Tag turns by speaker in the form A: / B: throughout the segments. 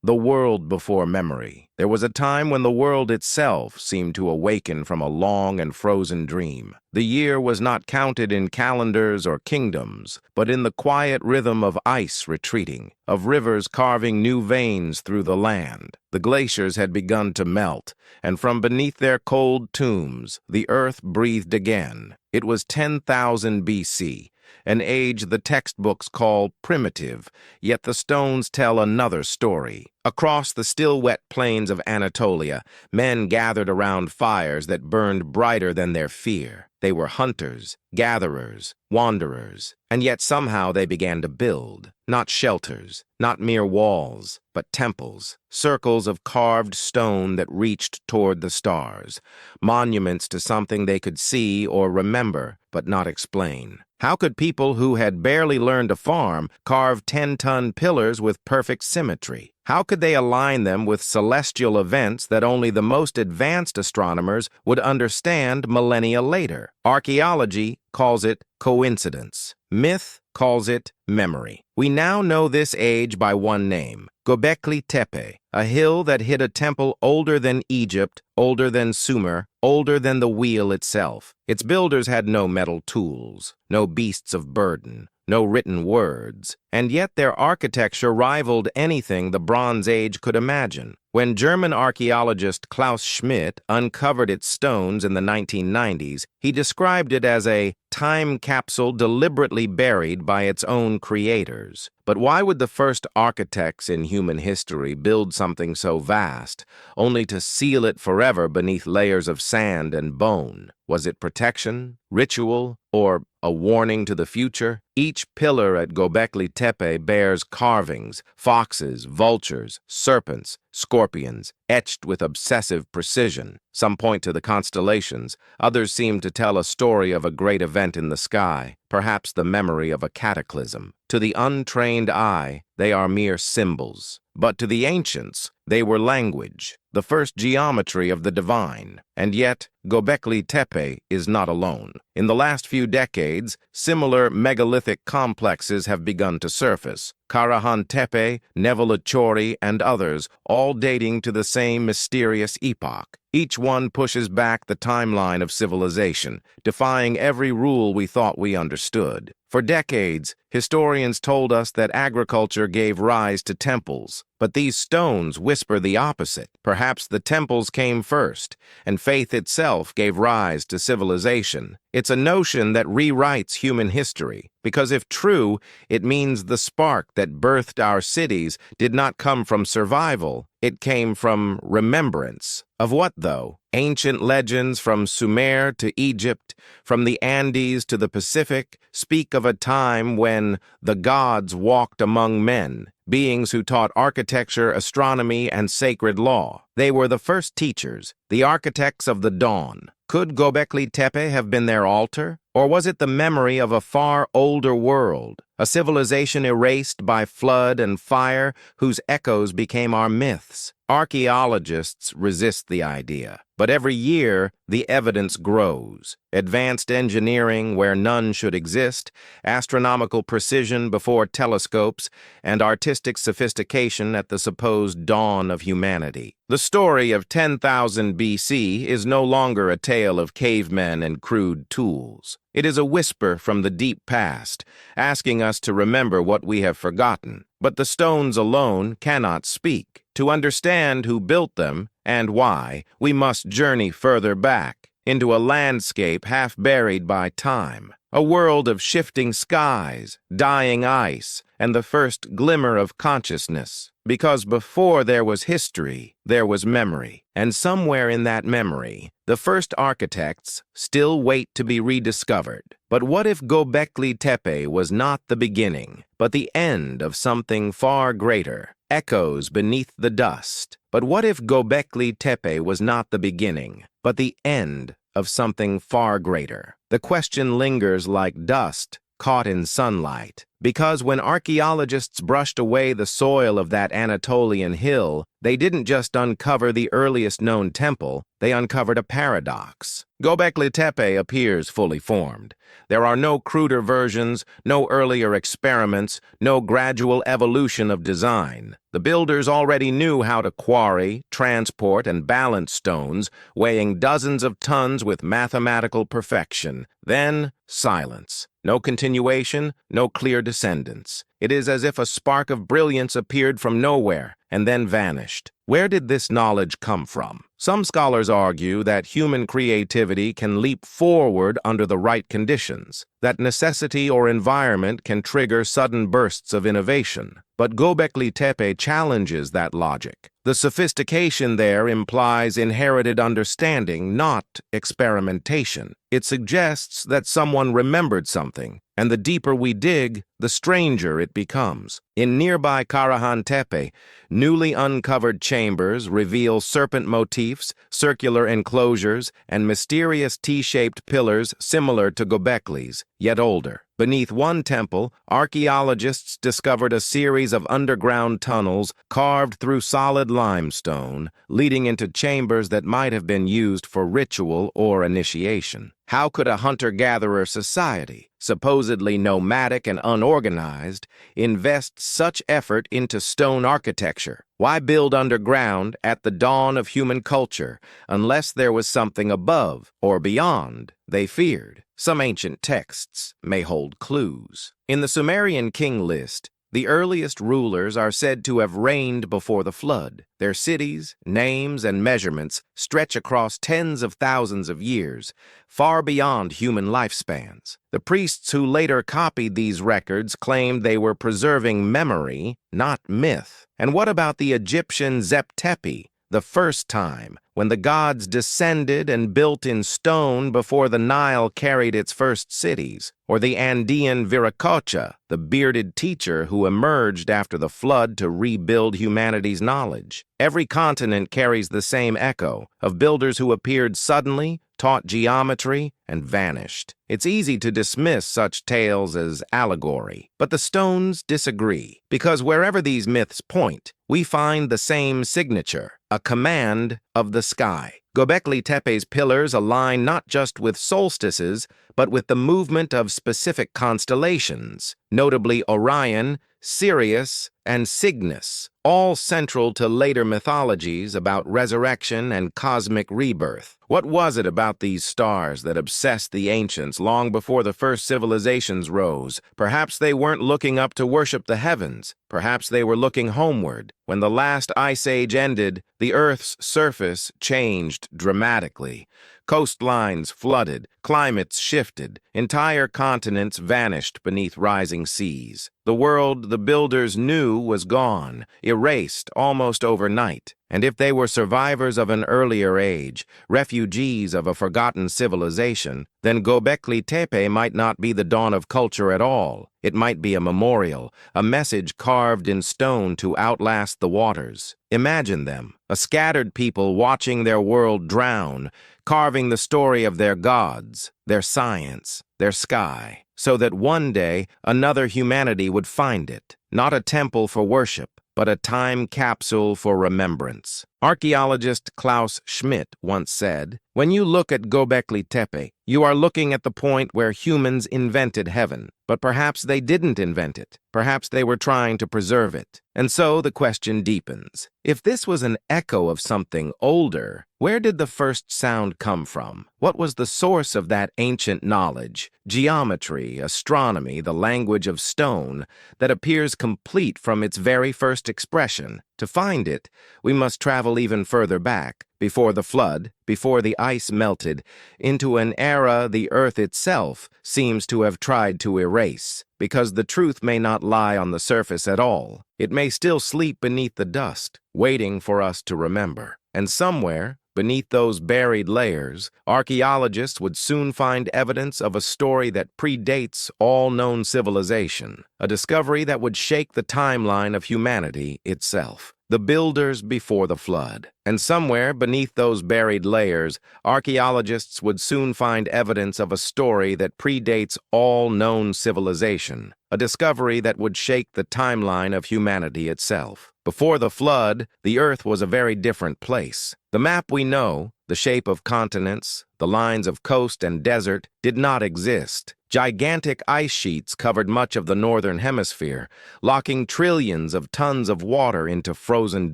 A: The world before memory. There was a time when the world itself seemed to awaken from a long and frozen dream. The year was not counted in calendars or kingdoms, but in the quiet rhythm of ice retreating, of rivers carving new veins through the land. The glaciers had begun to melt, and from beneath their cold tombs, the earth breathed again. It was 10,000 BC, an age the textbooks call primitive, yet the stones tell another story. Across the still wet plains of Anatolia, men gathered around fires that burned brighter than their fear. They were hunters, gatherers, wanderers, and yet somehow they began to build. Not shelters, not mere walls, but temples, circles of carved stone that reached toward the stars, monuments to something they could see or remember, but not explain. How could people who had barely learned to farm carve 10-ton pillars with perfect symmetry? How could they align them with celestial events that only the most advanced astronomers would understand millennia later? Archaeology calls it coincidence. Myth calls it memory. We now know this age by one name, Göbekli Tepe, a hill that hid a temple older than Egypt, older than Sumer, older than the wheel itself. Its builders had no metal tools, no beasts of burden, no written words, and yet their architecture rivaled anything the Bronze Age could imagine. When German archaeologist Klaus Schmidt uncovered its stones in the 1990s, he described it as a time capsule deliberately buried by its own creators. But why would the first architects in human history build something so vast, only to seal it forever beneath layers of sand and bone? Was it protection, ritual, or a warning to the future? Each pillar at Göbekli Tepe bears carvings, foxes, vultures, serpents, scorpions, etched with obsessive precision. Some point to the constellations, others seem to tell a story of a great event in the sky, perhaps the memory of a cataclysm. To the untrained eye, they are mere symbols. But to the ancients, they were language, the first geometry of the divine. And yet, Göbekli Tepe is not alone. In the last few decades, similar megalithic complexes have begun to surface. Karahan Tepe, Nevelachori, and others, all dating to the same mysterious epoch. Each one pushes back the timeline of civilization, defying every rule we thought we understood. For decades, historians told us that agriculture gave rise to temples, but these stones whisper the opposite. Perhaps the temples came first, and faith itself gave rise to civilization. It's a notion that rewrites human history, because if true, it means the spark that birthed our cities did not come from survival, it came from remembrance. Of what, though? Ancient legends from Sumer to Egypt, from the Andes to the Pacific, speak of a time when the gods walked among men, beings who taught architecture, astronomy, and sacred law. They were the first teachers, the architects of the dawn. Could Göbekli Tepe have been their altar? Or was it the memory of a far older world, a civilization erased by flood and fire whose echoes became our myths? Archaeologists resist the idea, but every year the evidence grows. Advanced engineering where none should exist, astronomical precision before telescopes, and artistic sophistication at the supposed dawn of humanity. The story of 10,000 BC is no longer a tale of cavemen and crude tools. It is a whisper from the deep past, asking us to remember what we have forgotten. But the stones alone cannot speak. To understand who built them and why, we must journey further back, into a landscape half buried by time, a world of shifting skies, dying ice, and the first glimmer of consciousness. Because before there was history, there was memory. And somewhere in that memory, the first architects still wait to be rediscovered. But what if Göbekli Tepe was not the beginning, but the end of something far greater? Echoes beneath the dust. But what if Göbekli Tepe was not the beginning, but the end of something far greater? The question lingers like dust caught in sunlight, Because when archaeologists brushed away the soil of that Anatolian hill, they didn't just uncover the earliest known temple, they uncovered a paradox. Göbekli Tepe appears fully formed. There are no cruder versions, no earlier experiments, no gradual evolution of design. The builders already knew how to quarry, transport, and balance stones, weighing dozens of tons with mathematical perfection. Then, silence. No continuation, no clear descendants. It is as if a spark of brilliance appeared from nowhere and then vanished. Where did this knowledge come from? Some scholars argue that human creativity can leap forward under the right conditions, that necessity or environment can trigger sudden bursts of innovation. But Göbekli Tepe challenges that logic. The sophistication there implies inherited understanding, not experimentation. It suggests that someone remembered something, and the deeper we dig, the stranger it becomes. In nearby Karahan Tepe, newly uncovered chambers reveal serpent motifs, circular enclosures, and mysterious T-shaped pillars similar to Göbekli's, yet older. Beneath one temple, archaeologists discovered a series of underground tunnels carved through solid limestone, leading into chambers that might have been used for ritual or initiation. How could a hunter-gatherer society, supposedly nomadic and unorganized, invest such effort into stone architecture? Why build underground at the dawn of human culture unless there was something above or beyond they feared? Some ancient texts may hold clues. In the Sumerian king list, the earliest rulers are said to have reigned before the flood. Their cities, names, and measurements stretch across tens of thousands of years, far beyond human lifespans. The priests who later copied these records claimed they were preserving memory, not myth. And what about the Egyptian Zep-Tepi, the first time, when the gods descended and built in stone before the Nile carried its first cities? Or the Andean Viracocha, the bearded teacher who emerged after the flood to rebuild humanity's knowledge? Every continent carries the same echo of builders who appeared suddenly, taught geometry, and vanished. It's easy to dismiss such tales as allegory, but the stones disagree, because wherever these myths point, we find the same signature, a command of the sky. Göbekli Tepe's pillars align not just with solstices, but with the movement of specific constellations, notably Orion, Sirius, and Cygnus, all central to later mythologies about resurrection and cosmic rebirth. What was it about these stars that obsessed the ancients long before the first civilizations rose? Perhaps they weren't looking up to worship the heavens. Perhaps they were looking homeward. When the last ice age ended, the Earth's surface changed dramatically. Coastlines flooded, climates shifted, entire continents vanished beneath rising seas. The world the builders knew was gone, erased almost overnight. And if they were survivors of an earlier age, refugees of a forgotten civilization, then Göbekli Tepe might not be the dawn of culture at all. It might be a memorial, a message carved in stone to outlast the waters. Imagine them, a scattered people watching their world drown, carving the story of their gods, their science, their sky, so that one day another humanity would find it, not a temple for worship, but a time capsule for remembrance. Archaeologist Klaus Schmidt once said, "When you look at Göbekli Tepe, you are looking at the point where humans invented heaven, but perhaps they didn't invent it. Perhaps they were trying to preserve it." And so the question deepens. If this was an echo of something older, where did the first sound come from? What was the source of that ancient knowledge, geometry, astronomy, the language of stone, that appears complete from its very first expression? To find it, we must travel even further back, before the flood, before the ice melted, into an era the Earth itself seems to have tried to erase, because the truth may not lie on the surface at all. It may still sleep beneath the dust, waiting for us to remember. And somewhere, Beneath those buried layers, archaeologists would soon find evidence of a story that predates all known civilization, a discovery that would shake the timeline of humanity itself. The builders before the flood. And somewhere beneath those buried layers, archaeologists would soon find evidence of a story that predates all known civilization, a discovery that would shake the timeline of humanity itself. Before the flood, the Earth was a very different place. The map we know, the shape of continents, the lines of coast and desert, did not exist. Gigantic ice sheets covered much of the northern hemisphere, locking trillions of tons of water into frozen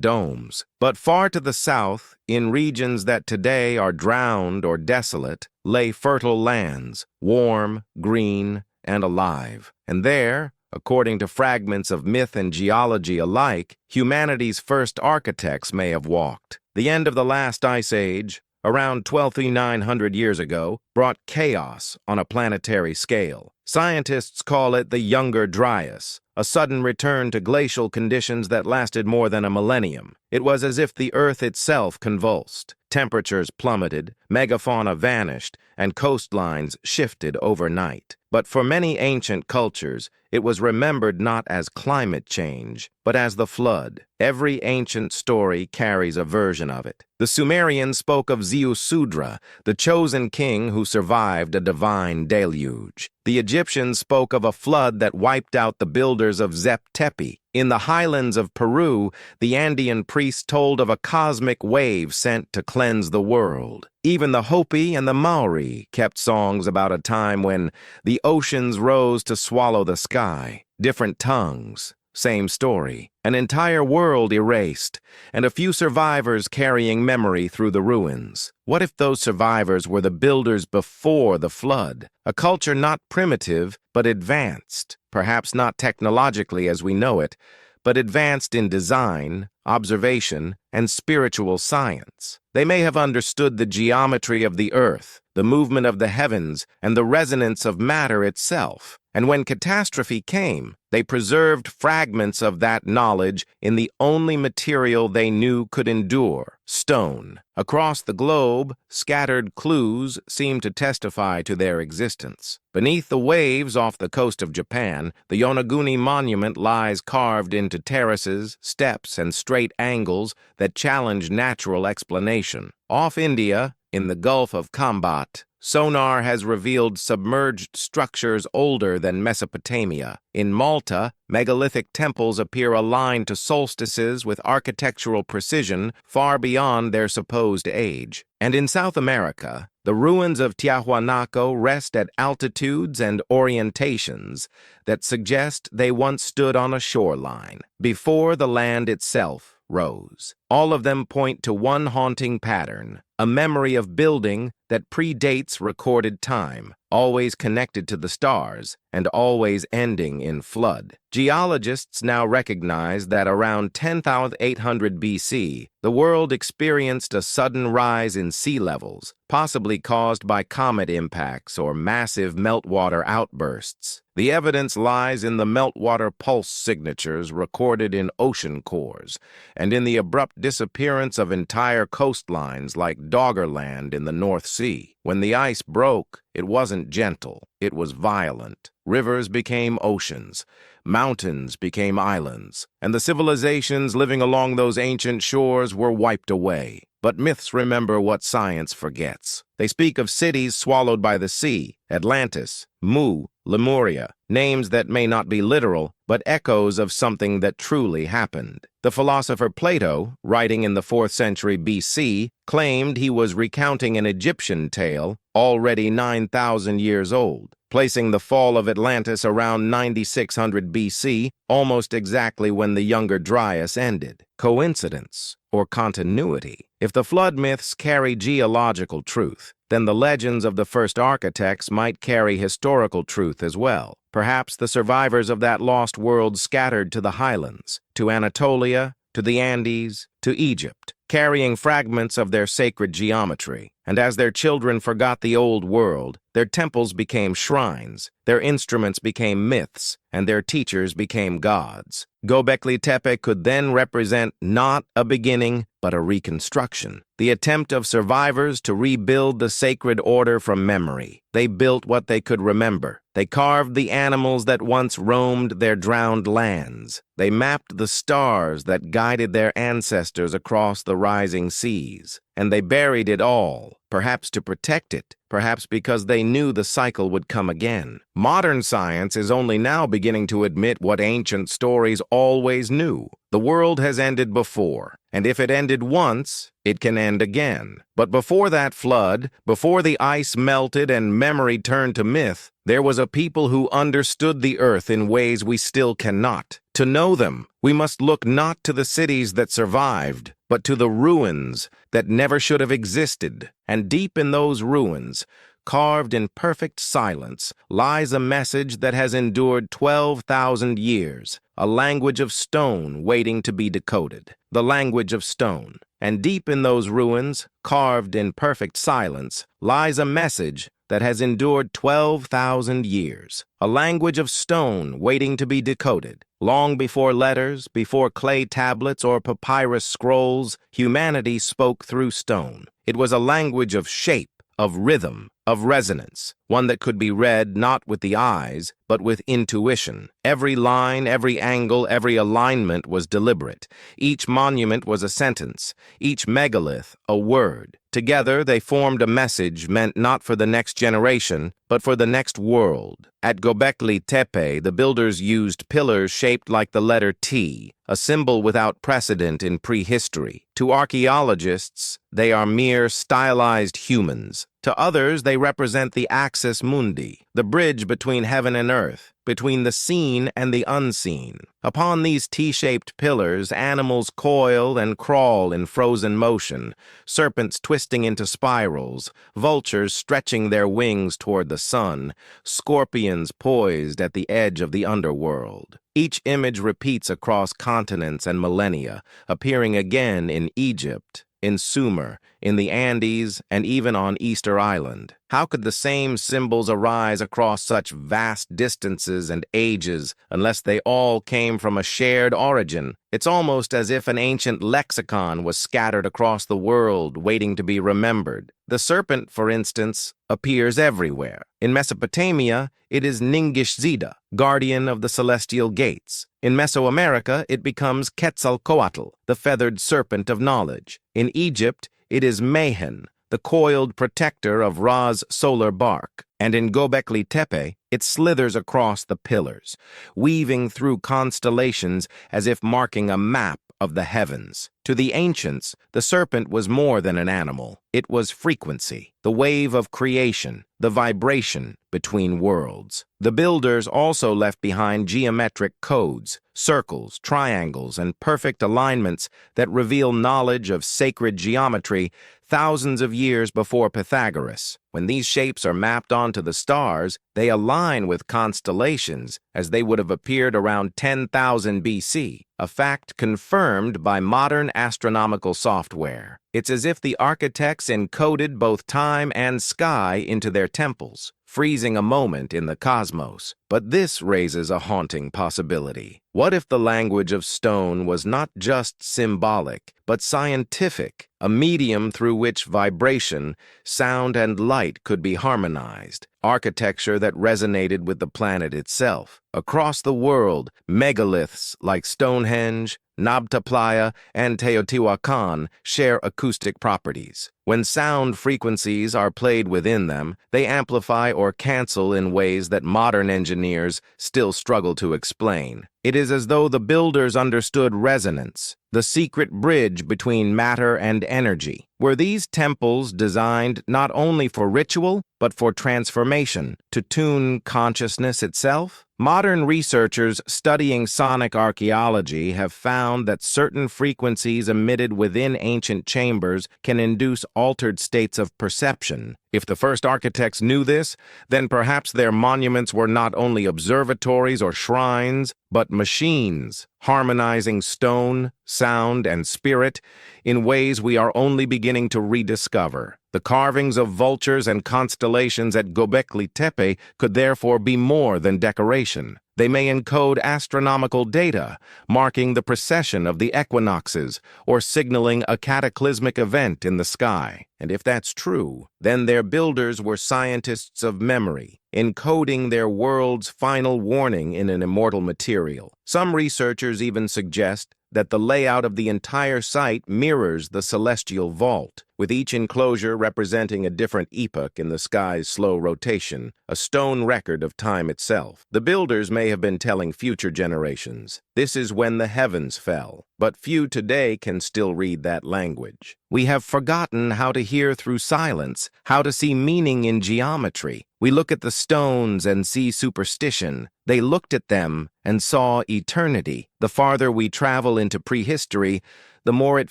A: domes. But far to the south, in regions that today are drowned or desolate, lay fertile lands, warm, green, and alive. And there, according to fragments of myth and geology alike, humanity's first architects may have walked. The end of the last ice age, around 12,900 years ago, brought chaos on a planetary scale. Scientists call it the Younger Dryas, a sudden return to glacial conditions that lasted more than a millennium. It was as if the Earth itself convulsed. Temperatures plummeted, megafauna vanished, and coastlines shifted overnight. But for many ancient cultures, it was remembered not as climate change, but as the flood. Every ancient story carries a version of it. The Sumerians spoke of Ziusudra, the chosen king who survived a divine deluge. The Egyptians spoke of a flood that wiped out the builders of Göbekli Tepe. In the highlands of Peru, the Andean priests told of a cosmic wave sent to cleanse the world. Even the Hopi and the Maori kept songs about a time when the oceans rose to swallow the sky. Different tongues, same story. An entire world erased, and a few survivors carrying memory through the ruins. What if those survivors were the builders before the flood? A culture not primitive, but advanced. Perhaps not technologically as we know it, but advanced in design, observation, and spiritual science. They may have understood the geometry of the earth, the movement of the heavens, and the resonance of matter itself. And when catastrophe came, they preserved fragments of that knowledge in the only material they knew could endure, stone. Across the globe, scattered clues seem to testify to their existence. Beneath the waves off the coast of Japan, the Yonaguni Monument lies carved into terraces, steps, and straight angles that challenge natural explanation. Off India, in the Gulf of Kambat, sonar has revealed submerged structures older than Mesopotamia. In Malta, megalithic temples appear aligned to solstices with architectural precision far beyond their supposed age. And in South America, the ruins of Tiahuanaco rest at altitudes and orientations that suggest they once stood on a shoreline, before the land itself rose. All of them point to one haunting pattern, a memory of building that predates recorded time, always connected to the stars, and always ending in flood. Geologists now recognize that around 10,800 BC, the world experienced a sudden rise in sea levels, possibly caused by comet impacts or massive meltwater outbursts. The evidence lies in the meltwater pulse signatures recorded in ocean cores, and in the abrupt disappearance of entire coastlines like Doggerland in the North Sea. When the ice broke, it wasn't gentle, it was violent. Rivers became oceans, mountains became islands, and the civilizations living along those ancient shores were wiped away. But myths remember what science forgets. They speak of cities swallowed by the sea, Atlantis, Mu, Lemuria, names that may not be literal, but echoes of something that truly happened. The philosopher Plato, writing in the 4th century BC, claimed he was recounting an Egyptian tale already 9,000 years old, placing the fall of Atlantis around 9600 BC, almost exactly when the Younger Dryas ended. Coincidence or continuity? If the flood myths carry geological truth, then the legends of the first architects might carry historical truth as well. Perhaps the survivors of that lost world scattered to the highlands, to Anatolia, to the Andes, to Egypt, carrying fragments of their sacred geometry. And as their children forgot the old world, their temples became shrines, their instruments became myths, and their teachers became gods. Göbekli Tepe could then represent not a beginning, but a reconstruction. The attempt of survivors to rebuild the sacred order from memory. They built what they could remember. They carved the animals that once roamed their drowned lands. They mapped the stars that guided their ancestors across the rising seas. And they buried it all, perhaps to protect it, perhaps because they knew the cycle would come again. Modern science is only now beginning to admit what ancient stories always knew. The world has ended before, and if it ended once, it can end again. But before that flood, before the ice melted and memory turned to myth, there was a people who understood the earth in ways we still cannot. To know them, we must look not to the cities that survived, but to the ruins that never should have existed. And deep in those ruins, carved in perfect silence, lies a message that has endured 12,000 years, a language of stone waiting to be decoded. The language of stone. And deep in those ruins, carved in perfect silence, lies a message that has endured 12,000 years, a language of stone waiting to be decoded. Long before letters, before clay tablets or papyrus scrolls, humanity spoke through stone. It was a language of shape, of rhythm, of resonance, one that could be read not with the eyes, but with intuition. Every line, every angle, every alignment was deliberate. Each monument was a sentence, each megalith a word. Together they formed a message meant not for the next generation, but for the next world. At Göbekli Tepe, the builders used pillars shaped like the letter T, a symbol without precedent in prehistory. To archaeologists, they are mere stylized humans. To others, they represent the axis mundi, the bridge between heaven and earth, between the seen and the unseen. Upon these T-shaped pillars, animals coil and crawl in frozen motion, serpents twisting into spirals, vultures stretching their wings toward the sun, scorpions poised at the edge of the underworld. Each image repeats across continents and millennia, appearing again in Egypt, in Sumer, in the Andes, and even on Easter Island. How could the same symbols arise across such vast distances and ages unless they all came from a shared origin? It's almost as if an ancient lexicon was scattered across the world, waiting to be remembered. The serpent, for instance, appears everywhere. In Mesopotamia, it is Ningishzida, guardian of the celestial gates. In Mesoamerica, it becomes Quetzalcoatl, the feathered serpent of knowledge. In Egypt, it is Mehen, the coiled protector of Ra's solar bark. And in Göbekli Tepe, it slithers across the pillars, weaving through constellations as if marking a map of the heavens. To the ancients, the serpent was more than an animal. It was frequency, the wave of creation, the vibration between worlds. The builders also left behind geometric codes, circles, triangles, and perfect alignments that reveal knowledge of sacred geometry thousands of years before Pythagoras. When these shapes are mapped onto the stars, they align with constellations as they would have appeared around 10,000 BC, a fact confirmed by modern astronomical software. It's as if the architects encoded both time and sky into their temples, freezing a moment in the cosmos. But this raises a haunting possibility. What if the language of stone was not just symbolic, but scientific, a medium through which vibration, sound, and light could be harmonized, architecture that resonated with the planet itself? Across the world, megaliths like Stonehenge, Nabta Playa, and Teotihuacan share acoustic properties. When sound frequencies are played within them, they amplify or cancel in ways that modern engineers still struggle to explain. It is as though the builders understood resonance, the secret bridge between matter and energy. Were these temples designed not only for ritual, but for transformation, to tune consciousness itself? Modern researchers studying sonic archaeology have found that certain frequencies emitted within ancient chambers can induce altered states of perception. If the first architects knew this, then perhaps their monuments were not only observatories or shrines, but machines, harmonizing stone, sound, and spirit in ways we are only beginning to rediscover. The carvings of vultures and constellations at Göbekli Tepe could therefore be more than decoration. They may encode astronomical data, marking the precession of the equinoxes or signaling a cataclysmic event in the sky. And if that's true, then their builders were scientists of memory, encoding their world's final warning in an immortal material. Some researchers even suggest that the layout of the entire site mirrors the celestial vault, with each enclosure representing a different epoch in the sky's slow rotation, a stone record of time itself. The builders may have been telling future generations, "This is when the heavens fell," but few today can still read that language. We have forgotten how to hear through silence, how to see meaning in geometry. We look at the stones and see superstition. They looked at them and saw eternity. The farther we travel into prehistory, the more it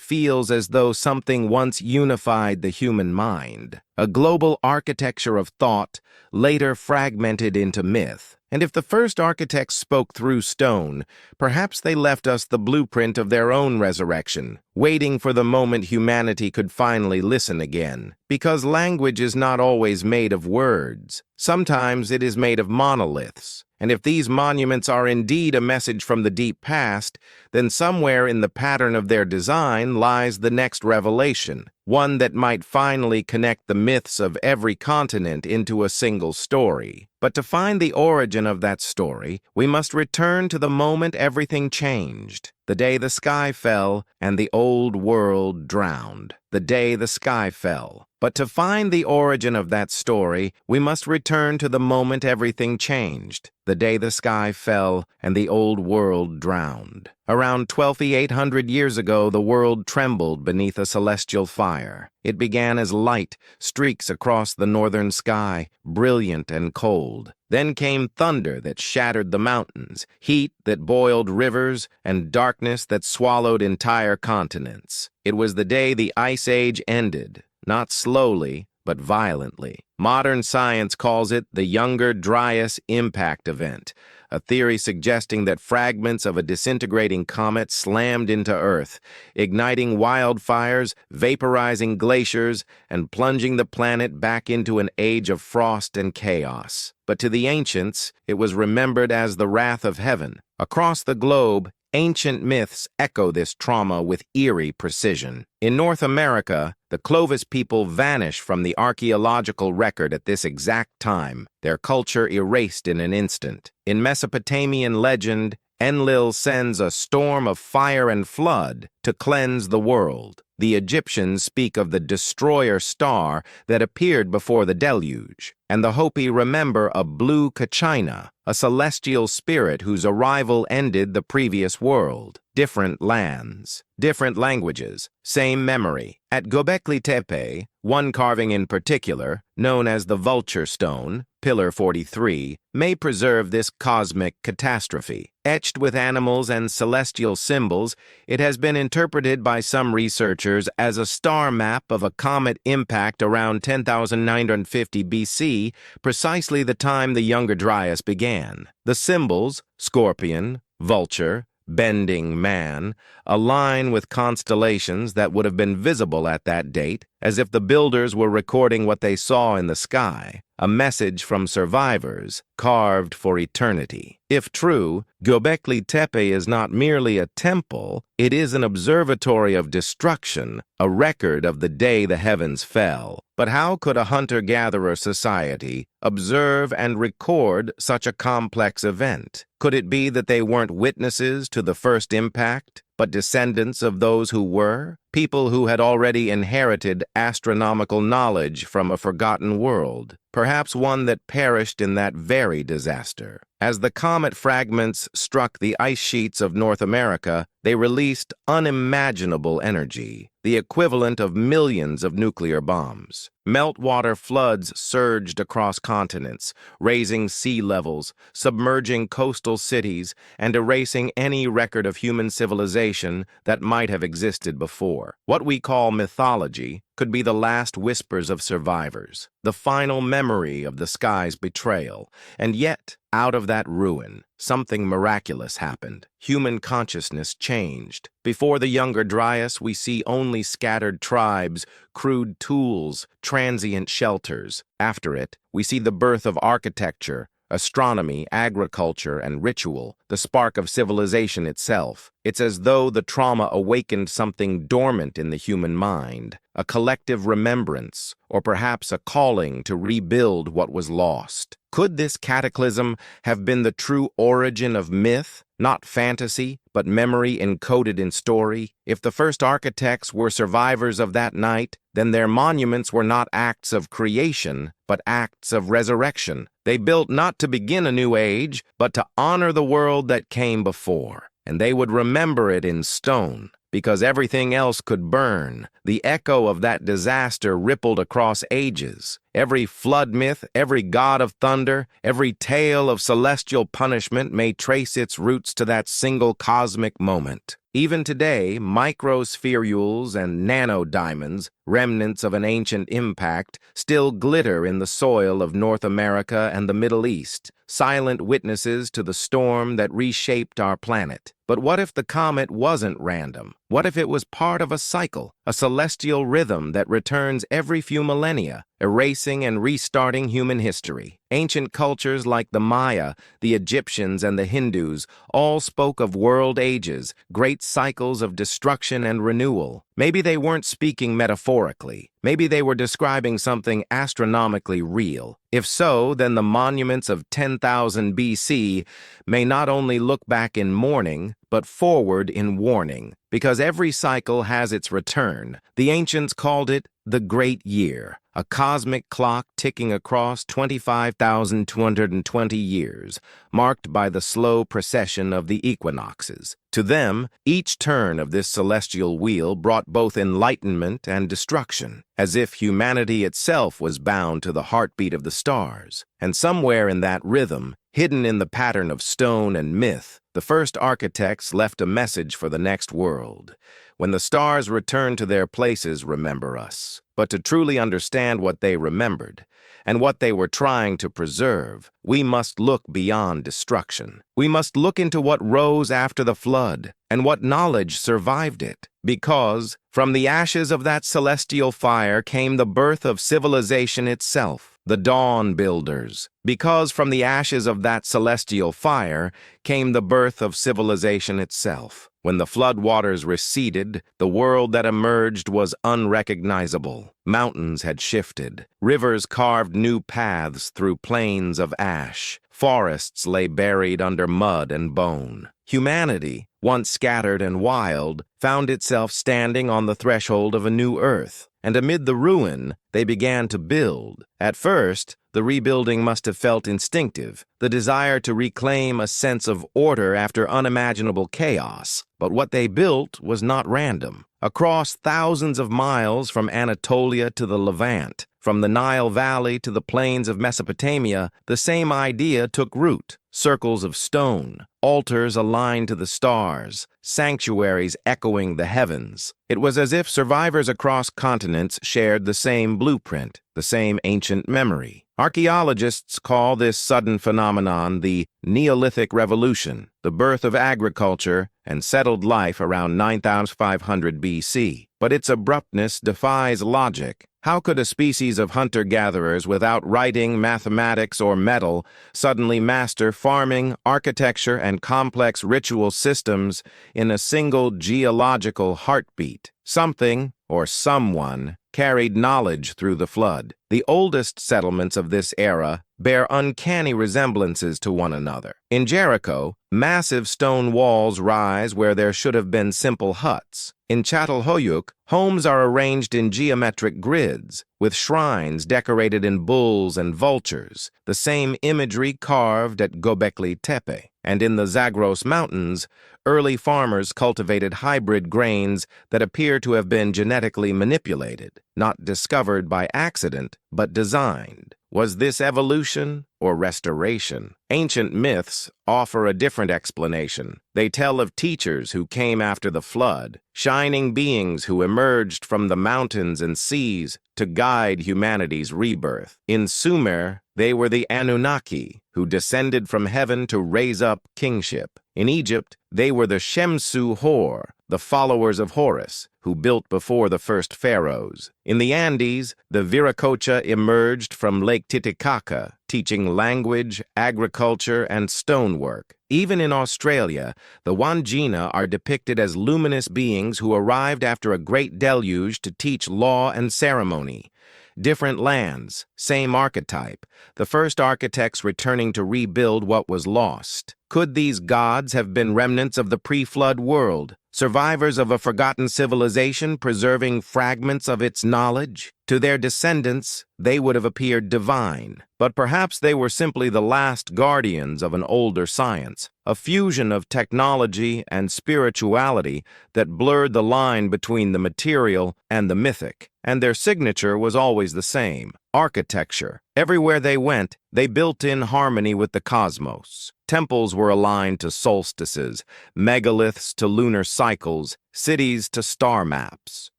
A: feels as though something once unified the human mind. A global architecture of thought, later fragmented into myth. And if the first architects spoke through stone, perhaps they left us the blueprint of their own resurrection, waiting for the moment humanity could finally listen again. Because language is not always made of words. Sometimes it is made of monoliths. And if these monuments are indeed a message from the deep past, then somewhere in the pattern of their design lies the next revelation, one that might finally connect the myths of every continent into a single story. But to find the origin of that story, we must return to the moment everything changed. The day the sky fell and the old world drowned. The day the sky fell. But to find the origin of that story, we must return to the moment everything changed. The day the sky fell and the old world drowned. Around 12,800 years ago, the world trembled beneath a celestial fire. It began as light, streaks across the northern sky, brilliant and cold. Then came thunder that shattered the mountains, heat that boiled rivers, and darkness that swallowed entire continents. It was the day the Ice Age ended, not slowly, but violently. Modern science calls it the Younger Dryas Impact Event, a theory suggesting that fragments of a disintegrating comet slammed into Earth, igniting wildfires, vaporizing glaciers, and plunging the planet back into an age of frost and chaos. But to the ancients, it was remembered as the wrath of heaven. Across the globe, ancient myths echo this trauma with eerie precision. In North America, the Clovis people vanish from the archaeological record at this exact time, their culture erased in an instant. In Mesopotamian legend, Enlil sends a storm of fire and flood to cleanse the world. The Egyptians speak of the destroyer star that appeared before the deluge, and the Hopi remember a blue Kachina, a celestial spirit whose arrival ended the previous world. Different lands, different languages, same memory. At Göbekli Tepe, one carving in particular, known as the Vulture Stone, Pillar 43, may preserve this cosmic catastrophe. Etched with animals and celestial symbols, it has been interpreted by some researchers as a star map of a comet impact around 10,950 BC, precisely the time the Younger Dryas began. The symbols, scorpion, vulture, bending man, align with constellations that would have been visible at that date, as if the builders were recording what they saw in the sky, a message from survivors carved for eternity. If true, Göbekli Tepe is not merely a temple, it is an observatory of destruction, a record of the day the heavens fell. But how could a hunter-gatherer society observe and record such a complex event? Could it be that they weren't witnesses to the first impact, but descendants of those who were? People who had already inherited astronomical knowledge from a forgotten world, perhaps one that perished in that very disaster. As the comet fragments struck the ice sheets of North America, they released unimaginable energy, the equivalent of millions of nuclear bombs. Meltwater floods surged across continents, raising sea levels, submerging coastal cities, and erasing any record of human civilization that might have existed before. What we call mythology could be the last whispers of survivors, the final memory of the sky's betrayal. And yet, out of that ruin, something miraculous happened. Human consciousness changed. Before the Younger Dryas, we see only scattered tribes, crude tools, transient shelters. After it, we see the birth of architecture, astronomy, agriculture, and ritual, the spark of civilization itself. It's as though the trauma awakened something dormant in the human mind, a collective remembrance, or perhaps a calling to rebuild what was lost. Could this cataclysm have been the true origin of myth, not fantasy, but memory encoded in story? If the first architects were survivors of that night, then their monuments were not acts of creation, but acts of resurrection. They built not to begin a new age, but to honor the world that came before. And they would remember it in stone, because everything else could burn. The echo of that disaster rippled across ages. Every flood myth, every god of thunder, every tale of celestial punishment may trace its roots to that single cosmic moment. Even today, microspherules and nanodiamonds, remnants of an ancient impact, still glitter in the soil of North America and the Middle East, silent witnesses to the storm that reshaped our planet. But what if the comet wasn't random? What if it was part of a cycle, a celestial rhythm that returns every few millennia, erasing and restarting human history? Ancient cultures like the Maya, the Egyptians, and the Hindus all spoke of world ages, great cycles of destruction and renewal. Maybe they weren't speaking metaphorically. Maybe they were describing something astronomically real. If so, then the monuments of 10,000 BC may not only look back in mourning, but forward in warning, because every cycle has its return. The ancients called it the Great Year, a cosmic clock ticking across 25,220 years, marked by the slow procession of the equinoxes. To them, each turn of this celestial wheel brought both enlightenment and destruction, as if humanity itself was bound to the heartbeat of the stars. And somewhere in that rhythm, hidden in the pattern of stone and myth, the first architects left a message for the next world. When the stars return to their places, remember us. But to truly understand what they remembered, and what they were trying to preserve, we must look beyond destruction. We must look into what rose after the flood, and what knowledge survived it. Because from the ashes of that celestial fire came the birth of civilization itself, the dawn builders. Because from the ashes of that celestial fire came the birth of civilization itself. When the flood waters receded, the world that emerged was unrecognizable. Mountains had shifted. Rivers carved new paths through plains of ash. Forests lay buried under mud and bone. Humanity, once scattered and wild, found itself standing on the threshold of a new earth. And amid the ruin, they began to build. At first, the rebuilding must have felt instinctive, the desire to reclaim a sense of order after unimaginable chaos. But what they built was not random. Across thousands of miles from Anatolia to the Levant, from the Nile Valley to the plains of Mesopotamia, the same idea took root. Circles of stone, altars aligned to the stars, sanctuaries echoing the heavens. It was as if survivors across continents shared the same blueprint, the same ancient memory. Archaeologists call this sudden phenomenon the Neolithic Revolution, the birth of agriculture and settled life around 9,500 BC. But its abruptness defies logic. How could a species of hunter-gatherers without writing, mathematics, or metal suddenly master farming, architecture, and complex ritual systems in a single geological heartbeat? Something, or someone, carried knowledge through the flood. The oldest settlements of this era bear uncanny resemblances to one another. In Jericho, massive stone walls rise where there should have been simple huts. In Çatalhöyük, homes are arranged in geometric grids, with shrines decorated in bulls and vultures, the same imagery carved at Göbekli Tepe. And in the Zagros Mountains, early farmers cultivated hybrid grains that appear to have been genetically manipulated, not discovered by accident, but designed. Was this evolution or restoration? Ancient myths offer a different explanation. They tell of teachers who came after the flood, shining beings who emerged from the mountains and seas to guide humanity's rebirth. In Sumer, they were the Anunnaki, who descended from heaven to raise up kingship. In Egypt, they were the Shemsu Hor, the followers of Horus, who built before the first pharaohs. In the Andes, the Viracocha emerged from Lake Titicaca, teaching language, agriculture, and stonework. Even in Australia, the Wandjina are depicted as luminous beings who arrived after a great deluge to teach law and ceremony. Different lands, same archetype, the first architects returning to rebuild what was lost. Could these gods have been remnants of the pre-flood world, survivors of a forgotten civilization preserving fragments of its knowledge? To their descendants, they would have appeared divine, but perhaps they were simply the last guardians of an older science, a fusion of technology and spirituality that blurred the line between the material and the mythic. And their signature was always the same: architecture. Everywhere they went, they built in harmony with the cosmos. Temples were aligned to solstices, megaliths to lunar cycles, cities to star maps.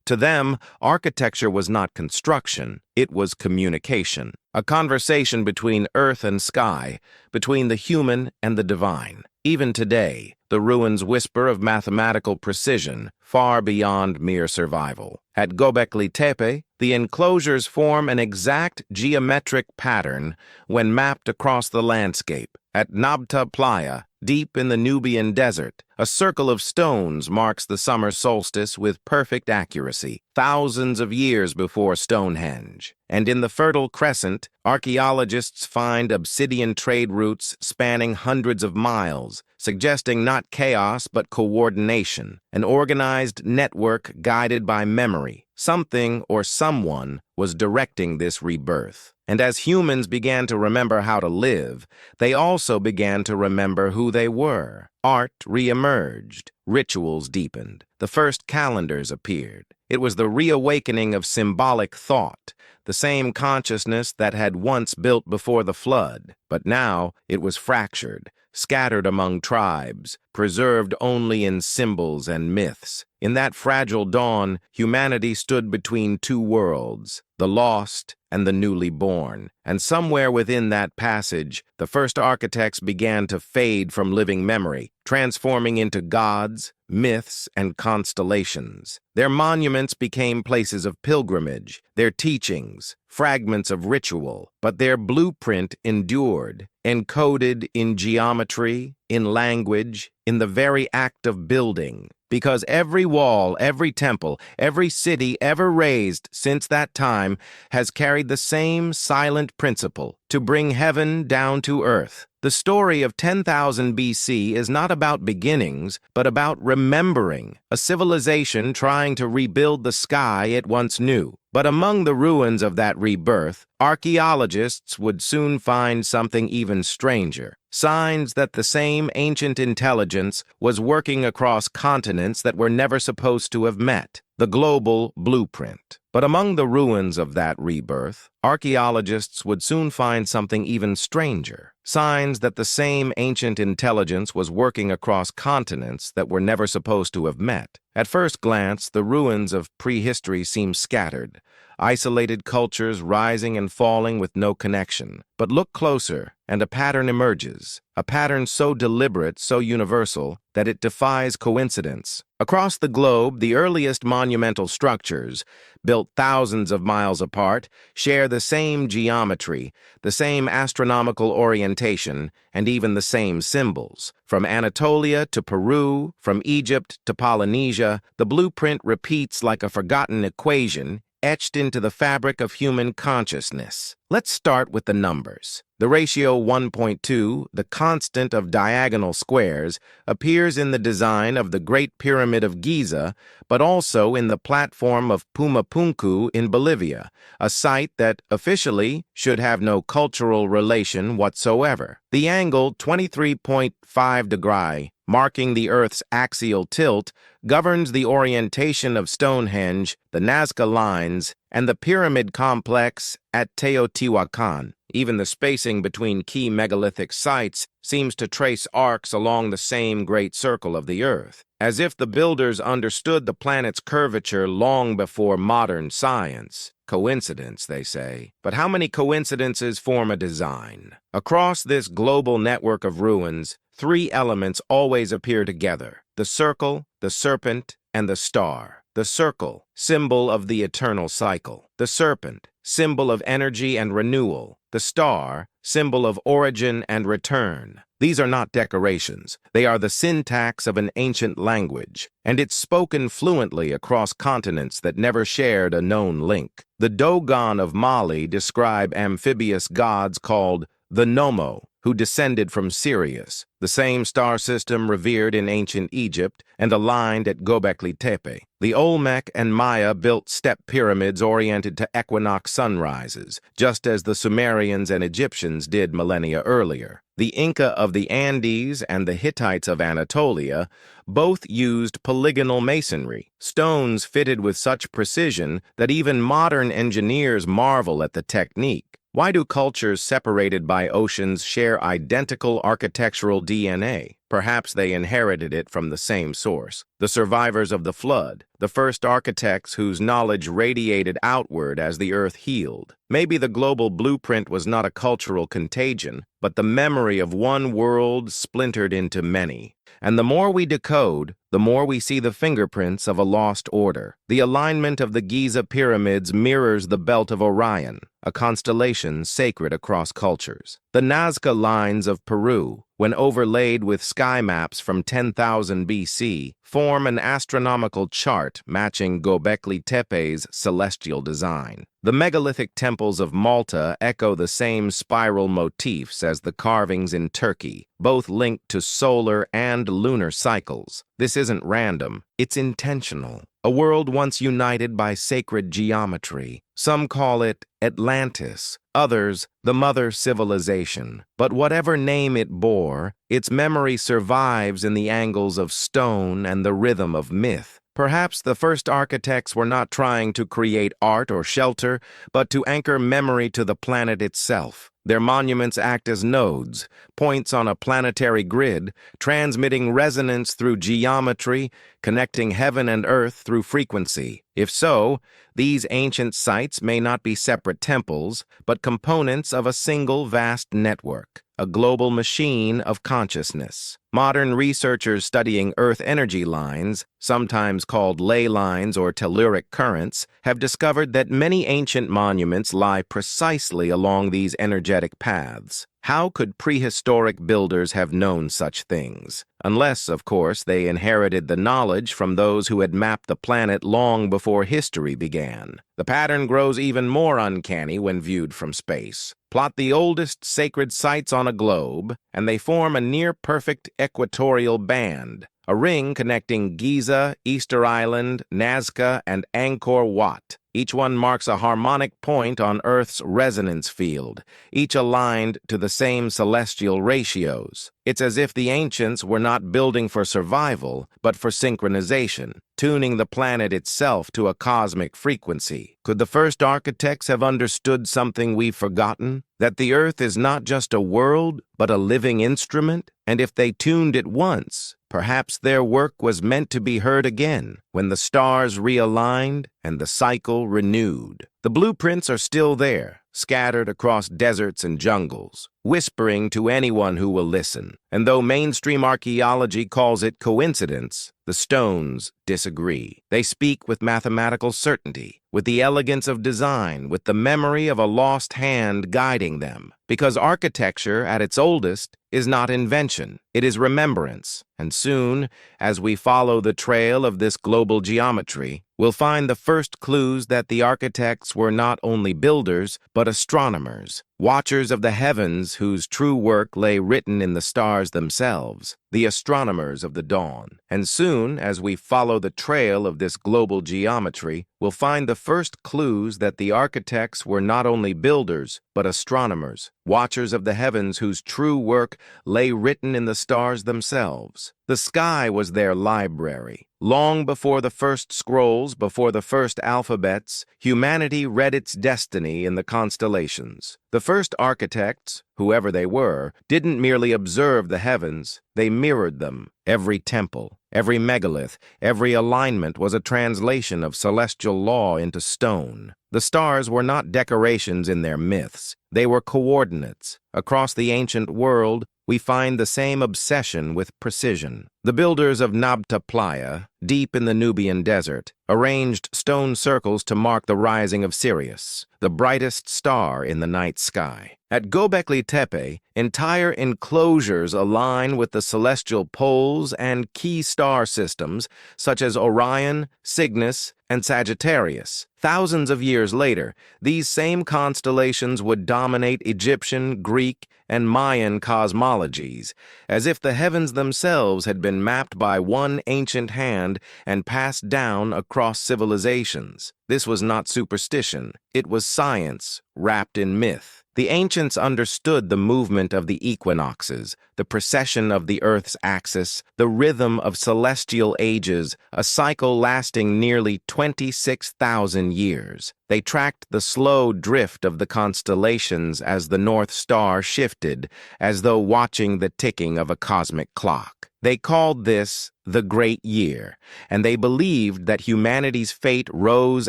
A: To them, architecture was not construction, it was communication, a conversation between earth and sky, between the human and the divine. Even today, the ruins whisper of mathematical precision, far beyond mere survival. At Göbekli Tepe, the enclosures form an exact geometric pattern when mapped across the landscape. At Nabta Playa, deep in the Nubian desert, a circle of stones marks the summer solstice with perfect accuracy, thousands of years before Stonehenge. And in the Fertile Crescent, archaeologists find obsidian trade routes spanning hundreds of miles, suggesting not chaos but coordination, an organized network guided by memory. Something or someone was directing this rebirth. And as humans began to remember how to live, they also began to remember who they were. Art re-emerged, rituals deepened, the first calendars appeared. It was the reawakening of symbolic thought, the same consciousness that had once built before the flood, but now it was fractured, scattered among tribes, preserved only in symbols and myths. In that fragile dawn, humanity stood between two worlds, the lost and the newly born. And somewhere within that passage, the first architects began to fade from living memory, transforming into gods, myths, and constellations. Their monuments became places of pilgrimage, their teachings, fragments of ritual, but their blueprint endured, encoded in geometry, in language, in the very act of building. Because every wall, every temple, every city ever raised since that time has carried the same silent principle: to bring heaven down to earth. The story of 10,000 BC is not about beginnings, but about remembering, a civilization trying to rebuild the sky it once knew. But among the ruins of that rebirth, archaeologists would soon find something even stranger: signs that the same ancient intelligence was working across continents that were never supposed to have met. The global blueprint. But among the ruins of that rebirth, archaeologists would soon find something even stranger: signs that the same ancient intelligence was working across continents that were never supposed to have met. At first glance, the ruins of prehistory seem scattered, isolated cultures rising and falling with no connection. But look closer, and a pattern emerges, a pattern so deliberate, so universal, that it defies coincidence. Across the globe, the earliest monumental structures, built thousands of miles apart, share the same geometry, the same astronomical orientation, and even the same symbols. From Anatolia to Peru, from Egypt to Polynesia, the blueprint repeats like a forgotten equation, etched into the fabric of human consciousness. Let's start with the numbers. The ratio 1.2, the constant of diagonal squares, appears in the design of the Great Pyramid of Giza, but also in the platform of Pumapunku in Bolivia, a site that officially should have no cultural relation whatsoever. The angle 23.5 degrees, marking the Earth's axial tilt, governs the orientation of Stonehenge, the Nazca Lines, and the pyramid complex at Teotihuacan. Even the spacing between key megalithic sites seems to trace arcs along the same great circle of the Earth, as if the builders understood the planet's curvature long before modern science. Coincidence, they say. But how many coincidences form a design? Across this global network of ruins, three elements always appear together: the circle, the serpent, and the star. The circle, symbol of the eternal cycle. The serpent, symbol of energy and renewal. The star, symbol of origin and return. These are not decorations. They are the syntax of an ancient language, and it's spoken fluently across continents that never shared a known link. The Dogon of Mali describe amphibious gods called the Nomo, who descended from Sirius, the same star system revered in ancient Egypt and aligned at Göbekli Tepe. The Olmec and Maya built step pyramids oriented to equinox sunrises, just as the Sumerians and Egyptians did millennia earlier. The Inca of the Andes and the Hittites of Anatolia both used polygonal masonry, stones fitted with such precision that even modern engineers marvel at the technique. Why do cultures separated by oceans share identical architectural DNA? Perhaps they inherited it from the same source. The survivors of the flood, the first architects whose knowledge radiated outward as the earth healed. Maybe the global blueprint was not a cultural contagion, but the memory of one world splintered into many. And the more we decode, the more we see the fingerprints of a lost order. The alignment of the Giza pyramids mirrors the belt of Orion, a constellation sacred across cultures. The Nazca lines of Peru, when overlaid with sky maps from 10,000 BC, form an astronomical chart matching Göbekli Tepe's celestial design. The megalithic temples of Malta echo the same spiral motifs as the carvings in Turkey, both linked to solar and lunar cycles. This isn't random, it's intentional. A world once united by sacred geometry. Some call it Atlantis, others the mother civilization. But whatever name it bore, its memory survives in the angles of stone and the rhythm of myth. Perhaps the first architects were not trying to create art or shelter, but to anchor memory to the planet itself. Their monuments act as nodes, points on a planetary grid, transmitting resonance through geometry, connecting heaven and earth through frequency. If so, these ancient sites may not be separate temples, but components of a single vast network, a global machine of consciousness. Modern researchers studying Earth energy lines, sometimes called ley lines or telluric currents, have discovered that many ancient monuments lie precisely along these energetic paths. How could prehistoric builders have known such things? Unless, of course, they inherited the knowledge from those who had mapped the planet long before history began. The pattern grows even more uncanny when viewed from space. Plot the oldest sacred sites on a globe, and they form a near-perfect equatorial band, a ring connecting Giza, Easter Island, Nazca, and Angkor Wat. Each one marks a harmonic point on Earth's resonance field, each aligned to the same celestial ratios. It's as if the ancients were not building for survival, but for synchronization, tuning the planet itself to a cosmic frequency. Could the first architects have understood something we've forgotten? That the Earth is not just a world, but a living instrument? And if they tuned it once, perhaps their work was meant to be heard again, when the stars realigned and the cycle renewed. The blueprints are still there, scattered across deserts and jungles, whispering to anyone who will listen. And though mainstream archaeology calls it coincidence, the stones disagree. They speak with mathematical certainty, with the elegance of design, with the memory of a lost hand guiding them. Because architecture, at its oldest, is not invention, it is remembrance. And soon, as we follow the trail of this global geometry, we'll find the first clues that the architects were not only builders, but astronomers, watchers of the heavens whose true work lay written in the stars themselves. the astronomers of the dawn. And soon, as we follow the trail of this global geometry, we'll find the first clues that the architects were not only builders, but astronomers, watchers of the heavens whose true work lay written in the stars themselves. The sky was their library. Long before the first scrolls, before the first alphabets, humanity read its destiny in the constellations. The first architects, whoever they were, didn't merely observe the heavens, they mirrored them. Every temple, every megalith, every alignment was a translation of celestial law into stone. The stars were not decorations in their myths, they were coordinates. Across the ancient world, we find the same obsession with precision. The builders of Nabta Playa, deep in the Nubian desert, arranged stone circles to mark the rising of Sirius, the brightest star in the night sky. At Göbekli Tepe, entire enclosures align with the celestial poles and key star systems such as Orion, Cygnus, and Sagittarius. Thousands of years later, these same constellations would dominate Egyptian, Greek, and Mayan cosmologies, as if the heavens themselves had been mapped by one ancient hand and passed down across civilizations. This was not superstition, it was science wrapped in myth. The ancients understood the movement of the equinoxes, the precession of the Earth's axis, the rhythm of celestial ages, a cycle lasting nearly 26,000 years. They tracked the slow drift of the constellations as the North Star shifted, as though watching the ticking of a cosmic clock. They called this the Great Year, and they believed that humanity's fate rose